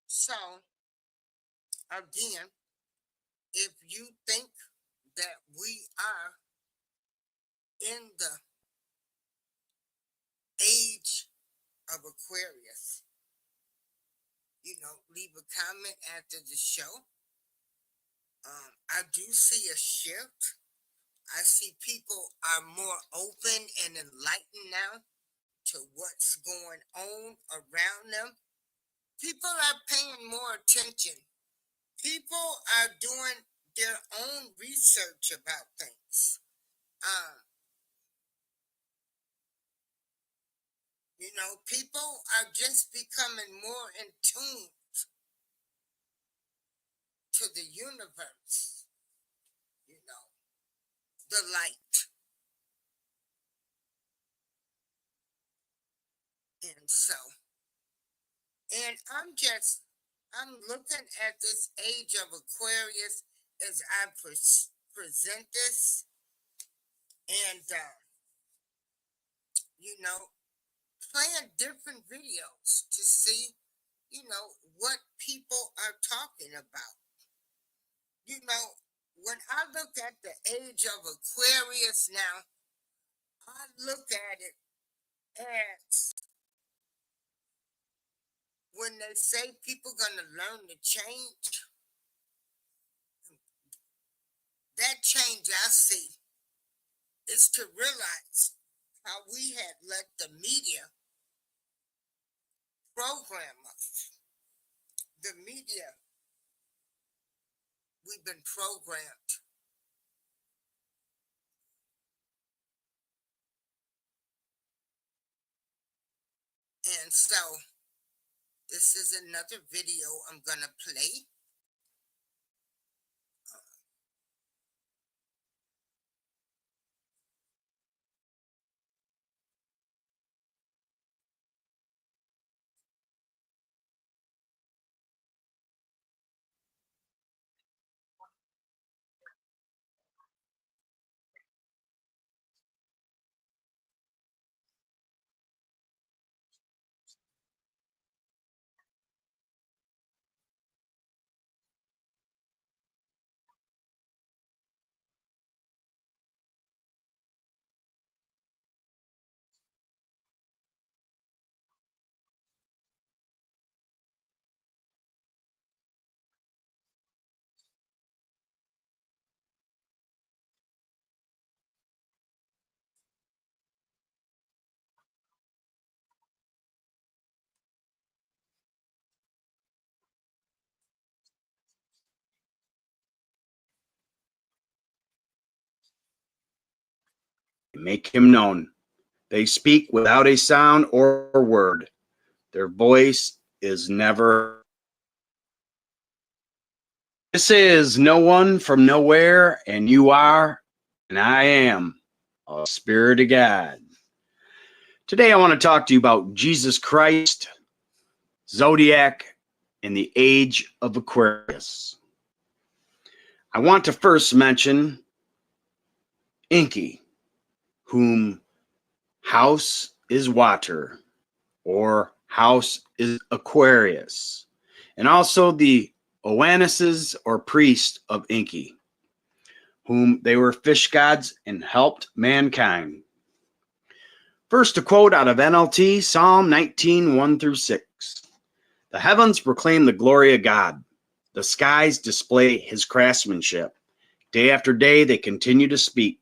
So, again, if you think that we are in the age of Aquarius, you know, leave a comment after the show. I do see a shift. I see people are more open and enlightened now to what's going on around them. People are paying more attention. People are doing their own research about things. You know, people are just becoming more in tune to the universe, you know, the light. And so, and I'm looking at this age of Aquarius as I present this, and, you know, playing different videos to see, you know, what people are talking about. You know, when I look at the age of Aquarius now, I look at it as when they say people gonna learn to change, that change I see is to realize how we had let the media program us. The media, we've been programmed. And so this is another video I'm gonna play. Make him known. They speak without a sound or word. Their voice is never. This is no one from nowhere, and you are, and I am, a spirit of God. Today I want to talk to you about Jesus Christ, Zodiac, and the Age of Aquarius. I want to first mention Inky, whom house is water, or house is Aquarius, and also the Oannes's or priests of Enki, whom they were fish gods and helped mankind. First, a quote out of NLT, Psalm 19, 1 through 6. The heavens proclaim the glory of God. The skies display his craftsmanship. Day after day, they continue to speak.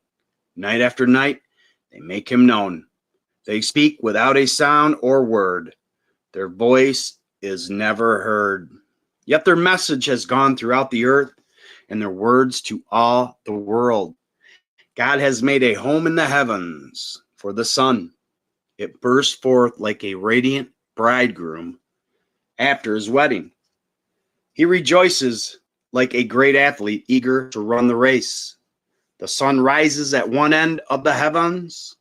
Night after night, they make him known. They speak without a sound or word. Their voice is never heard. Yet their message has gone throughout the earth and their words to all the world. God has made a home in the heavens for the sun. It bursts forth like a radiant bridegroom after his wedding. He rejoices like a great athlete eager to run the race. The sun rises at one end of the heavens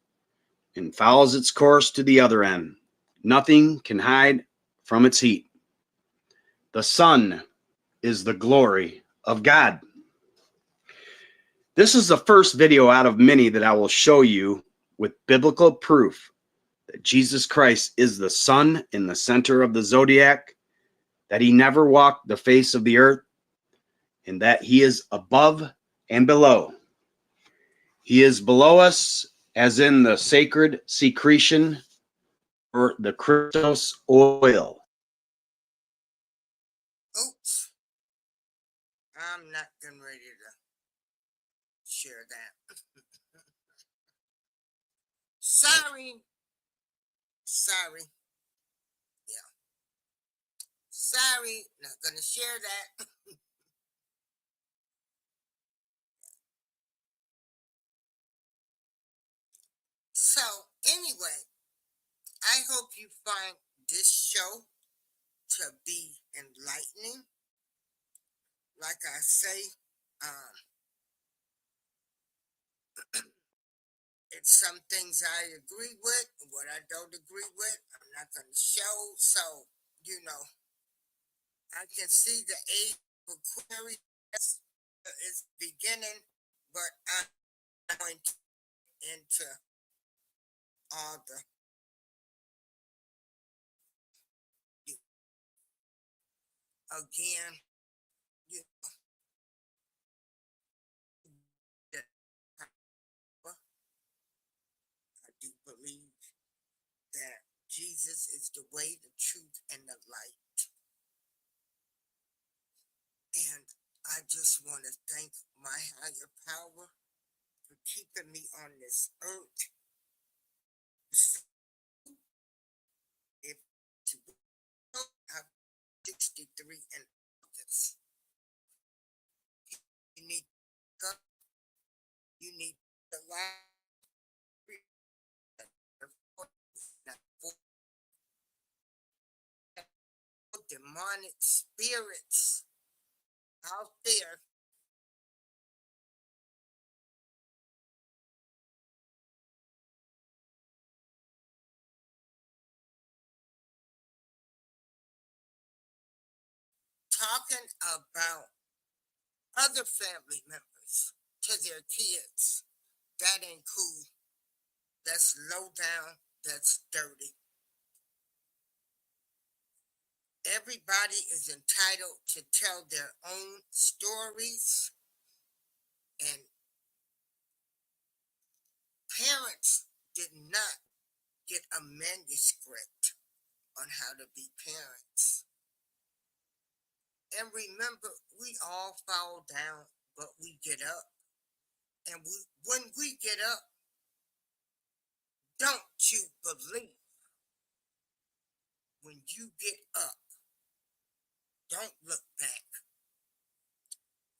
and follows its course to the other end. Nothing can hide from its heat. The sun is the glory of God. This is the first video out of many that I will show you with biblical proof that Jesus Christ is the sun in the center of the zodiac, that he never walked the face of the earth, and that he is above and below. He is below us, as in the sacred secretion or the Christos oil. Oops. I'm not getting ready to share that. Sorry. Yeah. Sorry. Not gonna share that. So, anyway, I hope you find this show to be enlightening. Like I say, it's some things I agree with, what I don't agree with, I'm not going to show. So, I can see the age of Aquarius is beginning, but I'm going into all the again. You I do believe that Jesus is the way, the truth, and the light. And I just want to thank my higher power for keeping me on this earth. If I'm 63 and this, you need to go, you need to lie. Demonic spirits out there talking about other family members to their kids. That ain't cool. That's low down. That's dirty. Everybody is entitled to tell their own stories, and parents did not get a manuscript on how to be parents. And remember, we all fall down, but we get up. And when we get up, don't you believe, when you get up, don't look back.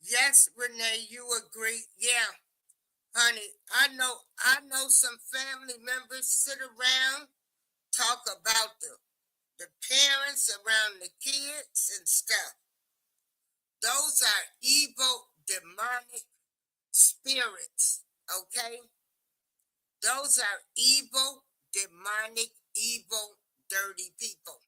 Yes, Renee, you agree? Yeah, honey, I know some family members sit around, talk about the parents around the kids and stuff. Those are evil, demonic spirits, okay? Those are evil, demonic, evil, dirty people.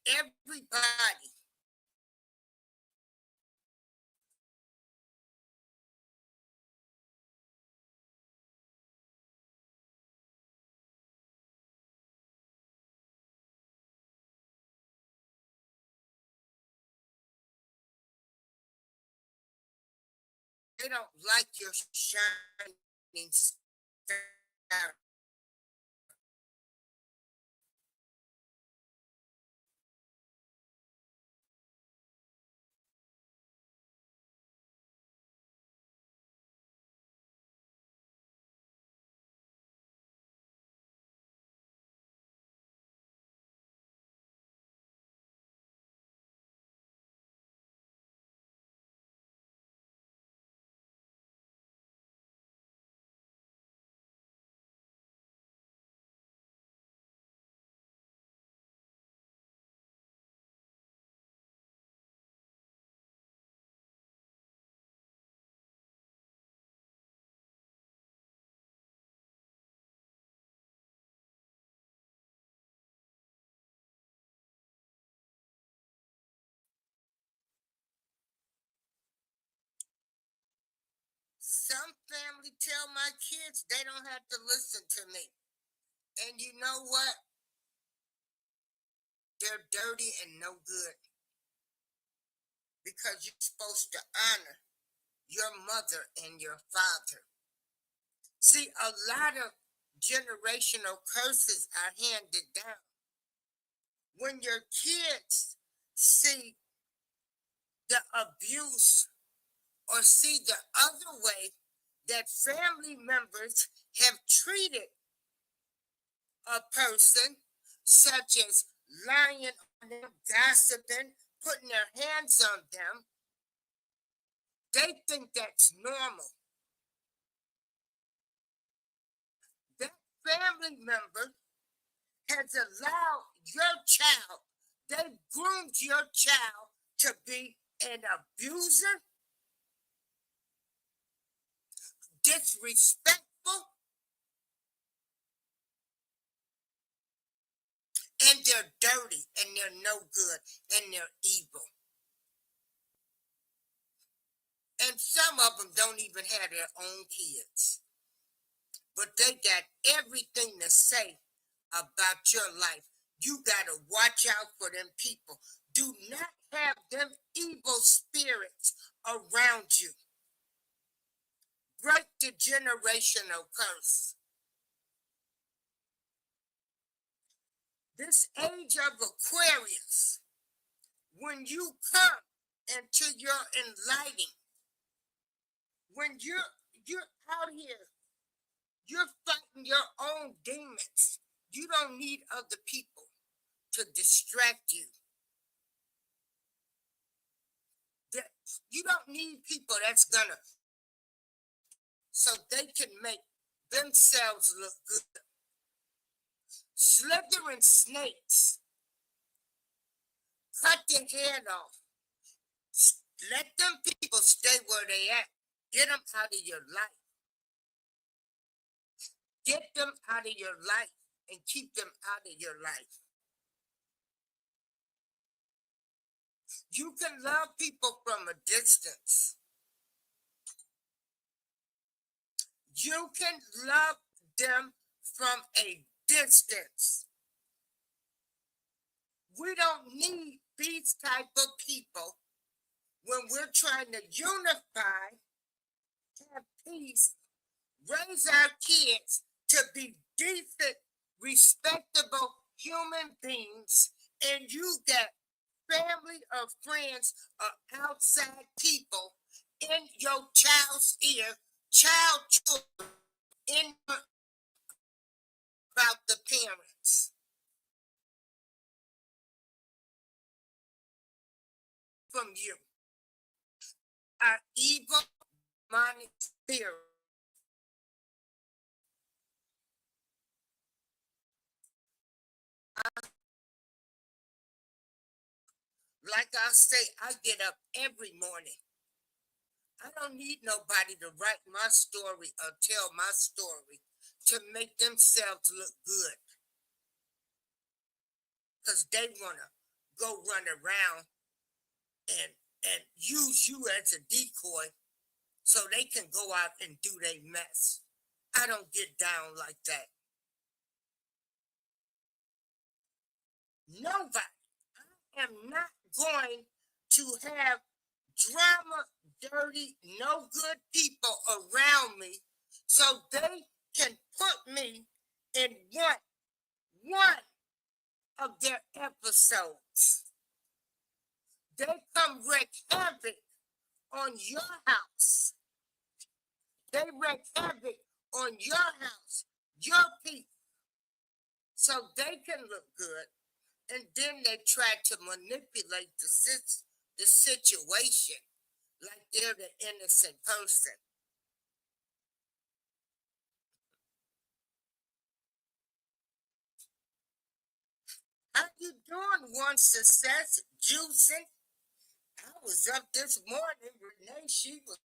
everybody they don't like your shining star. Some family tell my kids they don't have to listen to me. And you know what? They're dirty and no good. Because you're supposed to honor your mother and your father. See, a lot of generational curses are handed down. When your kids see the abuse or see the other way that family members have treated a person, such as lying on them, gossiping, putting their hands on them, they think that's normal. That family member has allowed your child, they groomed your child to be an abuser, disrespectful, and they're dirty and they're no good and they're evil. And some of them don't even have their own kids. But they got everything to say about your life. You got to watch out for them people. Do not have them evil spirits around you. Break the generational curse. This age of Aquarius, when you come into your enlightening, when you're out here, you're fighting your own demons. You don't need other people to distract you. You don't need people that's gonna so they can make themselves look good. Slithering snakes, cut their head off. Let them people stay where they at. Get them out of your life. Get them out of your life and keep them out of your life. You can love people from a distance. You can love them from a distance. We don't need these type of people when we're trying to unify, have peace, raise our kids to be decent, respectable human beings, and you got family or friends or outside people in your child's ear, child children, in about the parents. From you are evil, demonic spirits. Like I say, I get up every morning. I don't need nobody to write my story or tell my story to make themselves look good. Because they want to go run around and use you as a decoy so they can go out and do their mess. I don't get down like that. Nobody. I am not going to have drama, dirty, no good people around me so they can put me in one of their episodes. They come wreak havoc on your house. They wreak havoc on your house, your people, so they can look good. And then they try to manipulate the situation like they're the innocent person. How you doing, One Success? Juicing? I was up this morning. Renee, she was.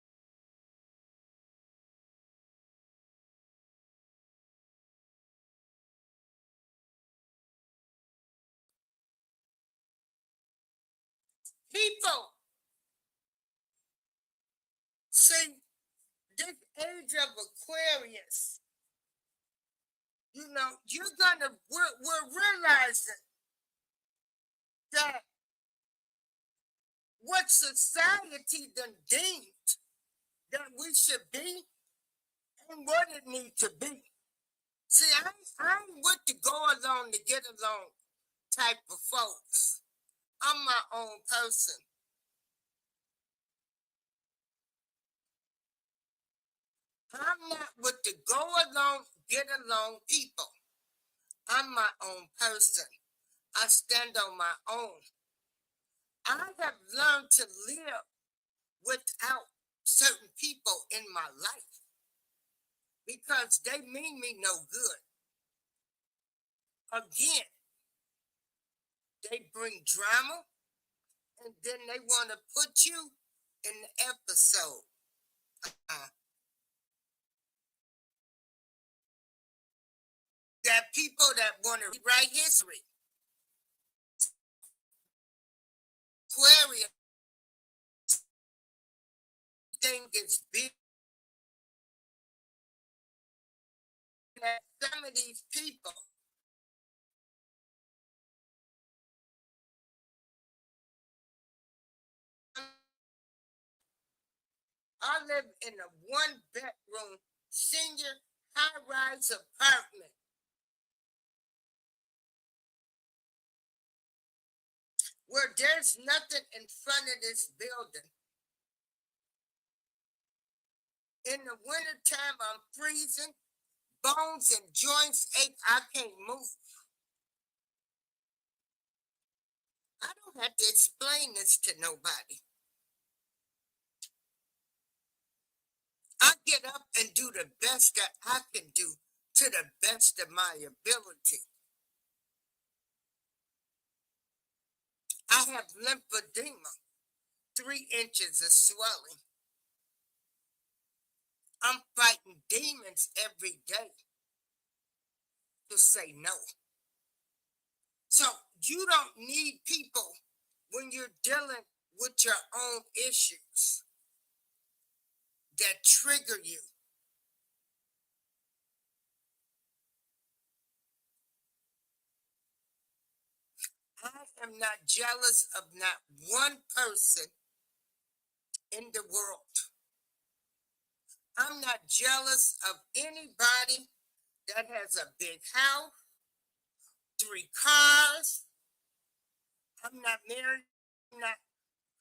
People, see, this age of Aquarius, we're realizing that what society done deemed that we should be and what it needs to be. See, I'm with the go along to get along type of folks. I'm my own person. I'm not with the go along, get along people. I'm my own person. I stand on my own. I have learned to live without certain people in my life because they mean me no good. Again, they bring drama and then they want to put you in the episode. That people that want to rewrite history. Aquarius thing is big. That some of these people I live in a 1-bedroom senior high-rise apartment. Where there's nothing in front of this building. In the wintertime, I'm freezing. Bones and joints ache. I can't move. I don't have to explain this to nobody. I get up and do the best that I can do to the best of my ability. I have lymphedema, 3 inches of swelling. I'm fighting demons every day to say no. So you don't need people when you're dealing with your own issues that trigger you. I am not jealous of not one person in the world. I'm not jealous of anybody that has a big house, 3 cars. I'm not married, not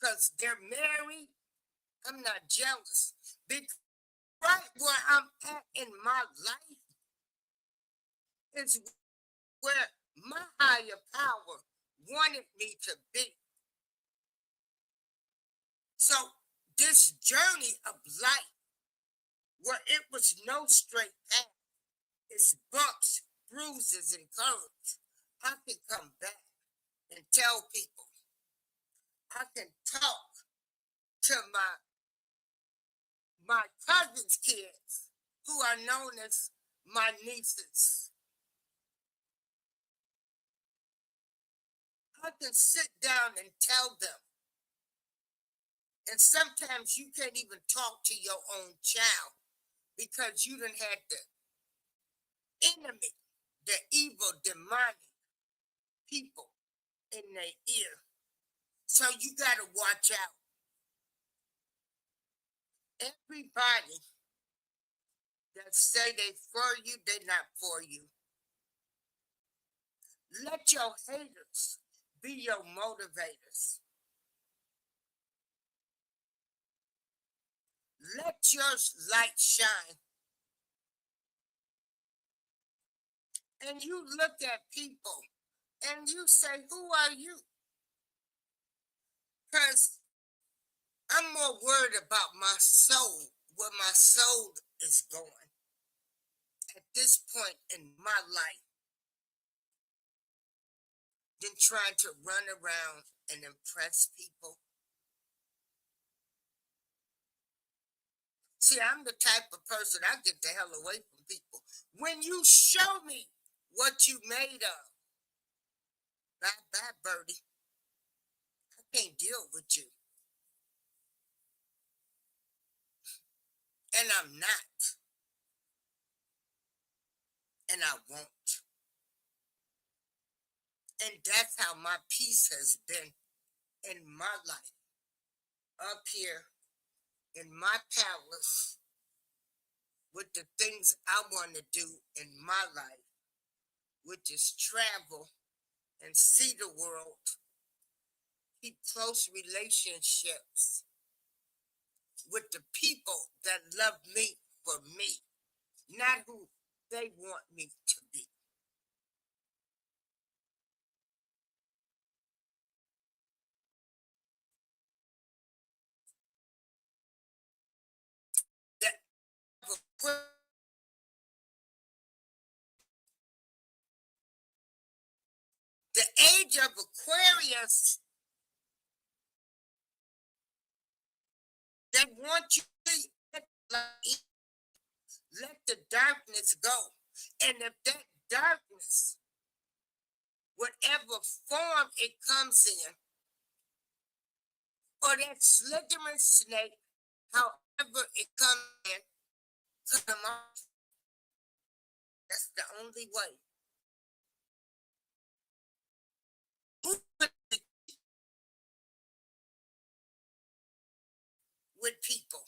because they're married. I'm not jealous. Because right where I'm at in my life is where my higher power wanted me to be. So this journey of life, where it was no straight path, it's bumps, bruises, and curves. I can come back and tell people. I can talk to my cousin's kids, who are known as my nieces. I can sit down and tell them. And sometimes you can't even talk to your own child because you done had the enemy, the evil, demonic people in their ear. So you got to watch out. Everybody that say they for you, they not for you. Let your haters be your motivators. Let your light shine. And you look at people and you say, who are you? Because I'm more worried about my soul, where my soul is going at this point in my life than trying to run around and impress people. See, I'm the type of person, I get the hell away from people. When you show me what you made of, bye, birdie. I can't deal with you. And I'm not. And I won't. And that's how my peace has been in my life. Up here in my palace with the things I want to do in my life, which is travel and see the world, keep close relationships with the people that love me for me, not who they want me to be. The age of Aquarius, they want you to let the darkness go. And if that darkness, whatever form it comes in, or that slithering snake, however it comes in, come off. That's the only way. With people.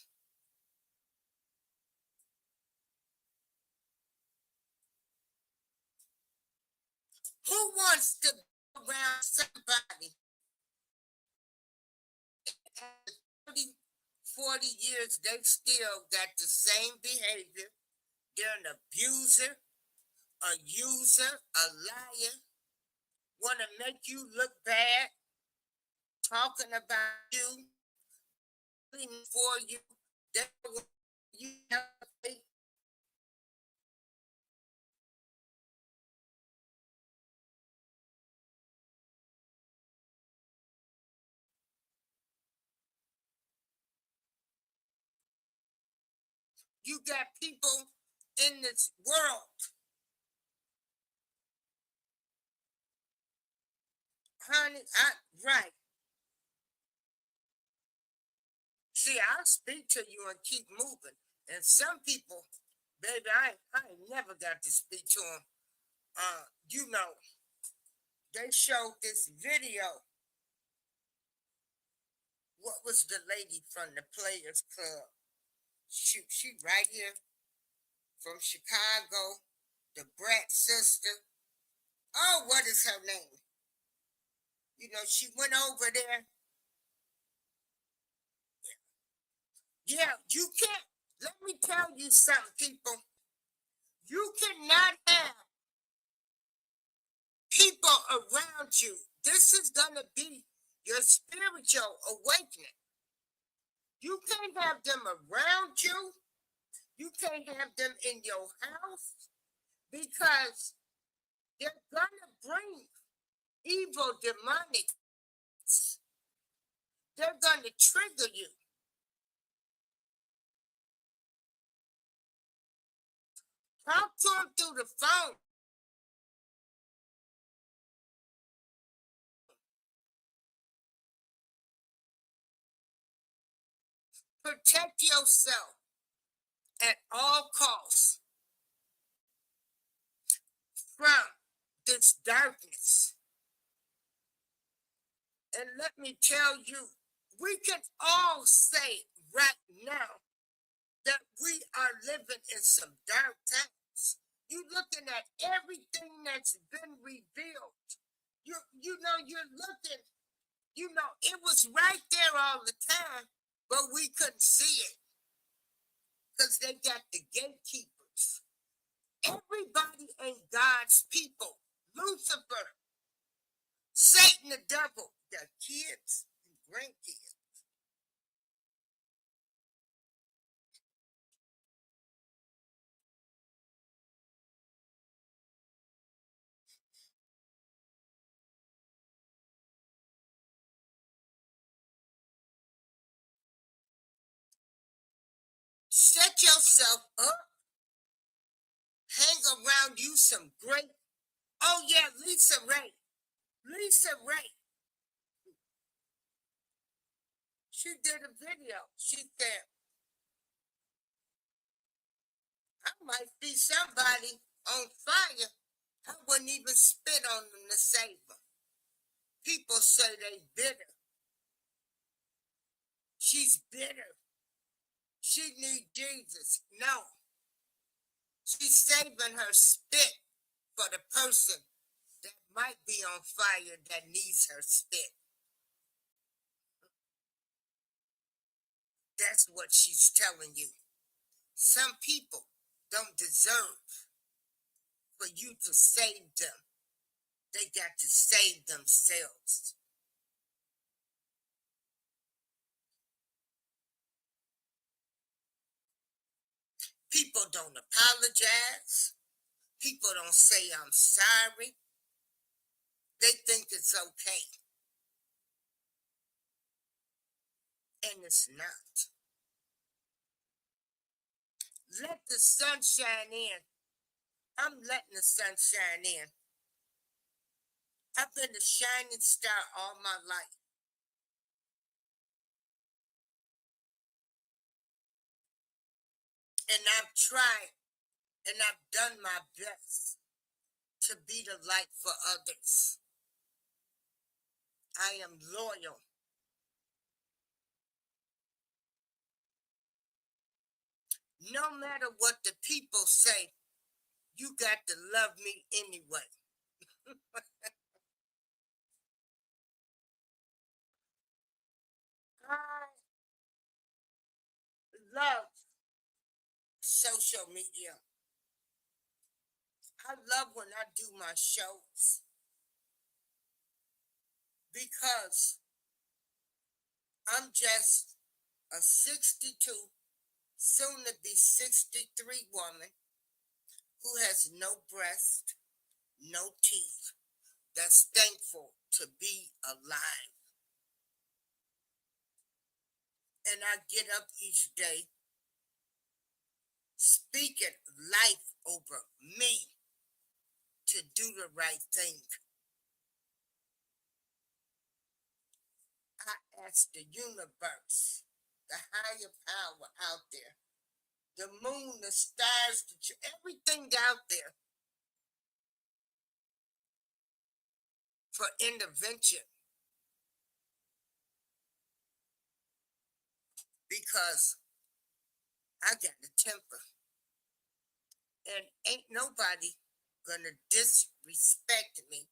Who wants to go around somebody after 30, 40 years, they still got the same behavior? They're an abuser, a user, a liar, want to make you look bad, talking about you, for you. They want you You got people in this world, honey, right. See, I'll speak to you and keep moving. And some people, baby, I ain't never got to speak to them. You know, they showed this video. What was the lady from the Players Club? She right here from Chicago, the Brat sister. Oh, what is her name? You know, she went over there. Yeah, you can't. Let me tell you something, people. You cannot have people around you. This is going to be your spiritual awakening. You can't have them around you. You can't have them in your house because they're going to bring evil, demonic. They're going to trigger you. Talk to them through the phone. Protect yourself at all costs from this darkness. And let me tell you, we can all say right now that we are living in some dark times. You're looking at everything that's been revealed. You're looking, it was right there all the time, but we couldn't see it because they got the gatekeepers. Everybody ain't God's people. Lucifer, Satan, the devil, got kids and grandkids. Set yourself up, hang around you some great. Oh yeah, Lisa Ray. Lisa Ray. She did a video. She said, I might be somebody on fire. I wouldn't even spit on them to save them. People say they bitter. She's bitter. She needs Jesus. No. She's saving her spit for the person that might be on fire that needs her spit. That's what she's telling you. Some people don't deserve for you to save them. They got to save themselves. People don't apologize. People don't say I'm sorry. They think it's okay. And it's not. Let the sun shine in. I'm letting the sun shine in. I've been a shining star all my life. And I've tried and I've done my best to be the light for others. I am loyal. No matter what the people say, you got to love me anyway. I love social media. I love when I do my shows because I'm just a 62, soon to be 63 woman who has no breast, no teeth, that's thankful to be alive. And I get up each day speaking life over me to do the right thing. I ask the universe, the higher power out there, the moon, the stars, everything out there for intervention. Because I got a temper. And ain't nobody gonna disrespect me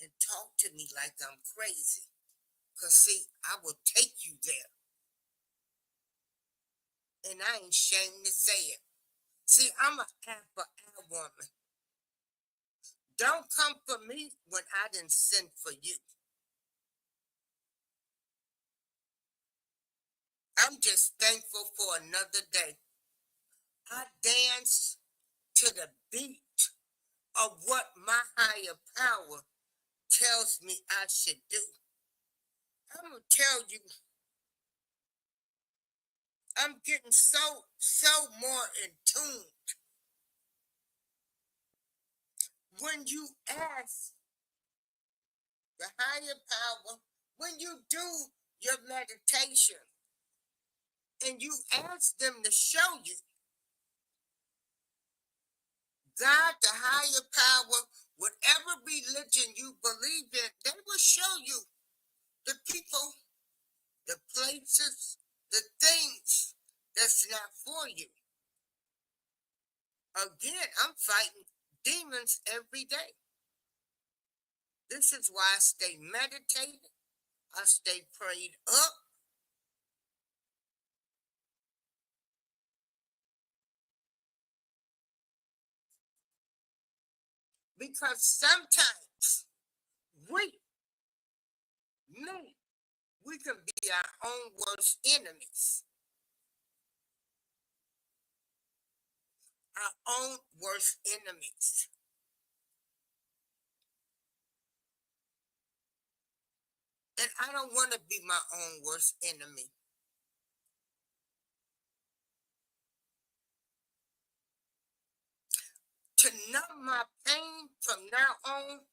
and talk to me like I'm crazy. Because, see, I will take you there. And I ain't ashamed to say it. See, I'm a apple woman. Don't come for me when I didn't send for you. I'm just thankful for another day. I dance to the beat of what my higher power tells me I should do. I'm going to tell you, I'm getting so more in tune. When you ask the higher power, when you do your meditation and you ask them to show you God, the higher power, whatever religion you believe in, they will show you the people, the places, the things that's not for you. Again, I'm fighting demons every day. This is why I stay meditated. I stay prayed up. Because sometimes we can be our own worst enemies. Our own worst enemies. And I don't want to be my own worst enemy. To numb my pain from now on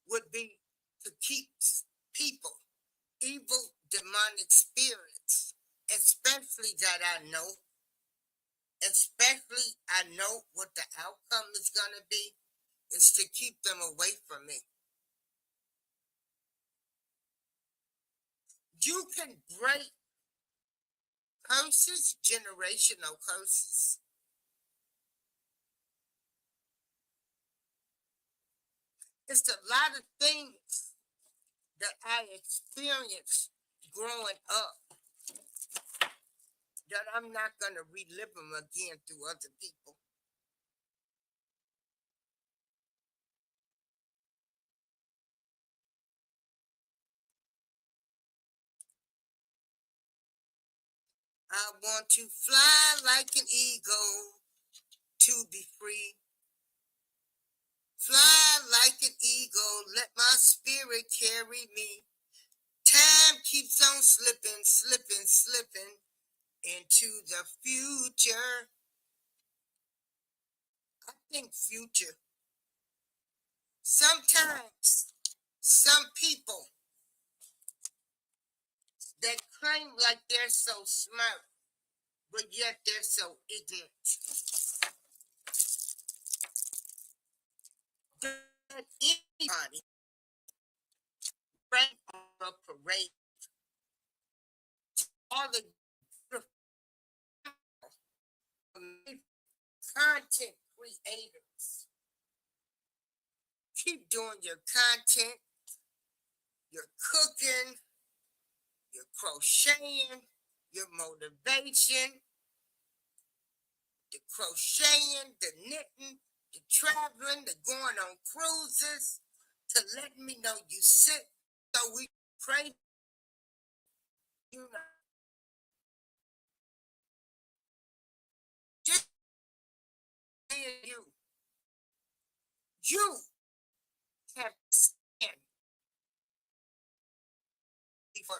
would be to keep people, evil demonic spirits, especially that I know what the outcome is going to be, is to keep them away from me. You can break curses, generational curses. It's a lot of things that I experienced growing up that I'm not going to relive them again through other people. I want to fly like an eagle to be free. Fly like an eagle, let my spirit carry me. Time keeps on slipping, slipping, slipping into the future. I think future. Sometimes some people that claim like they're so smart, but yet they're so ignorant. That anybody rank on a parade, all the content creators, keep doing your content, your cooking, your crocheting, your motivation, the crocheting, the knitting, the traveling, the going on cruises, to let me know you sick, so we pray. You know, just you have to stand for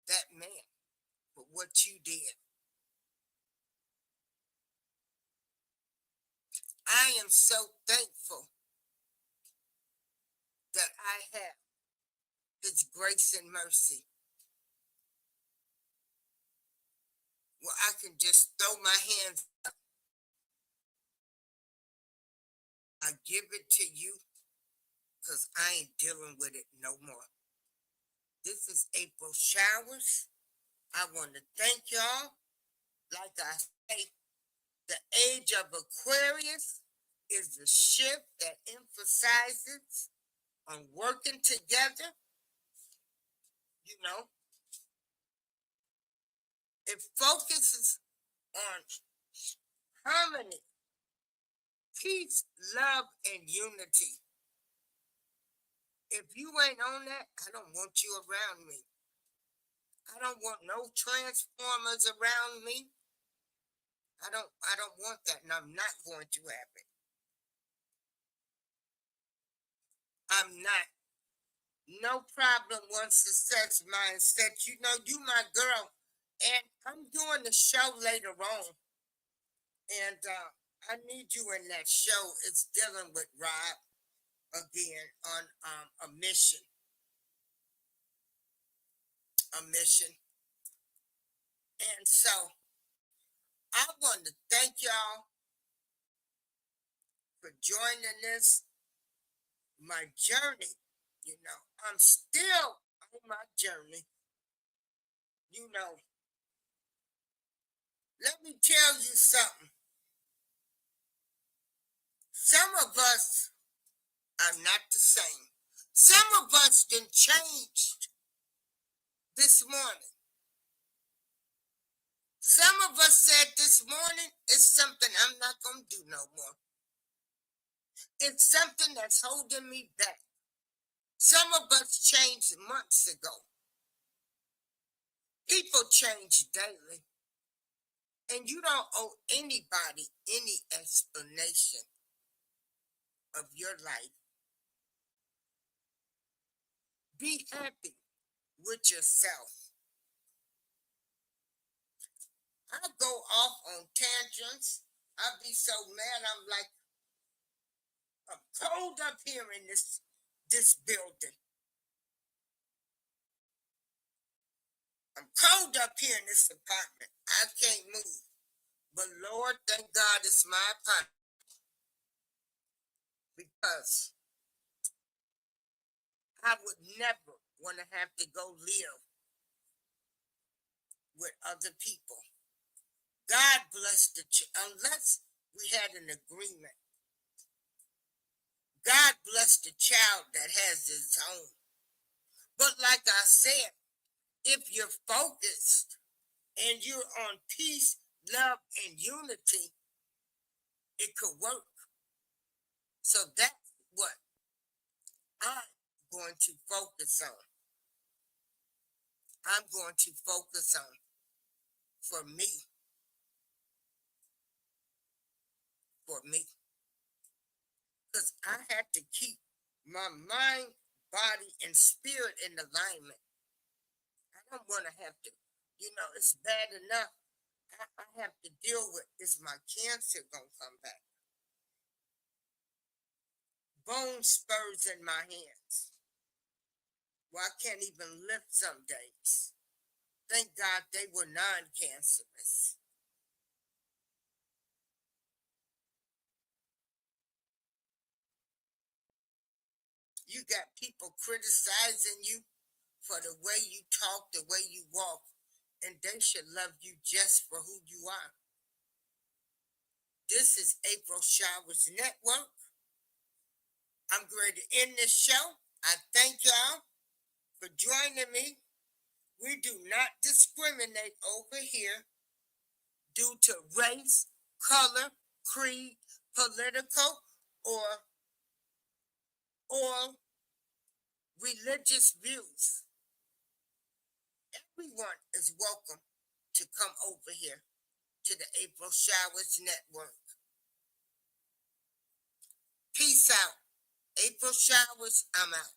that man, for what you did. I am so thankful that I have His grace and mercy, where I can just throw my hands up. I give it to you because I ain't dealing with it no more. This is April Showers. I want to thank y'all. Like I say, the Age of Aquarius is the shift that emphasizes on working together. You know, it focuses on harmony, peace, love, and unity. If you ain't on that, I don't want you around me. I don't want no transformers around me. I don't want that, and I'm not going to have it. I'm not. No problem, one success mindset. You know, you my girl. And I'm doing the show later on. And I need you in that show. It's dealing with Rob again on a mission. A mission. And so I want to thank y'all for joining this, my journey. You know, I'm still on my journey. You know, let me tell you something. Some of us are not the same. Some of us done changed this morning. Some of us said this morning, it's something I'm not going to do no more. It's something that's holding me back. Some of us changed months ago. People change daily. And you don't owe anybody any explanation of your life. Be happy with yourself. I go off on tangents. I'll be so mad. I'm cold up here in this building. I'm cold up here in this apartment. I can't move. But Lord, thank God it's my apartment. Because I would never want to have to go live with other people. God bless unless we had an agreement. God bless the child that has his own. But like I said, if you're focused and you're on peace, love, and unity, it could work. So that's what I'm going to focus on. I'm going to focus on for me. For me. Because I had to keep my mind, body, and spirit in alignment. I don't want to have to, it's bad enough. I have to deal with, is my cancer going to come back? Bone spurs in my hands. Well, I can't even lift some days. Thank God they were non-cancerous. You got people criticizing you for the way you talk, the way you walk, and they should love you just for who you are. This is April Showers Network. I'm going to end this show. I thank y'all for joining me. We do not discriminate over here due to race, color, creed, political, or religious views. Everyone is welcome to come over here to the April Showers Network. Peace out. April Showers, I'm out.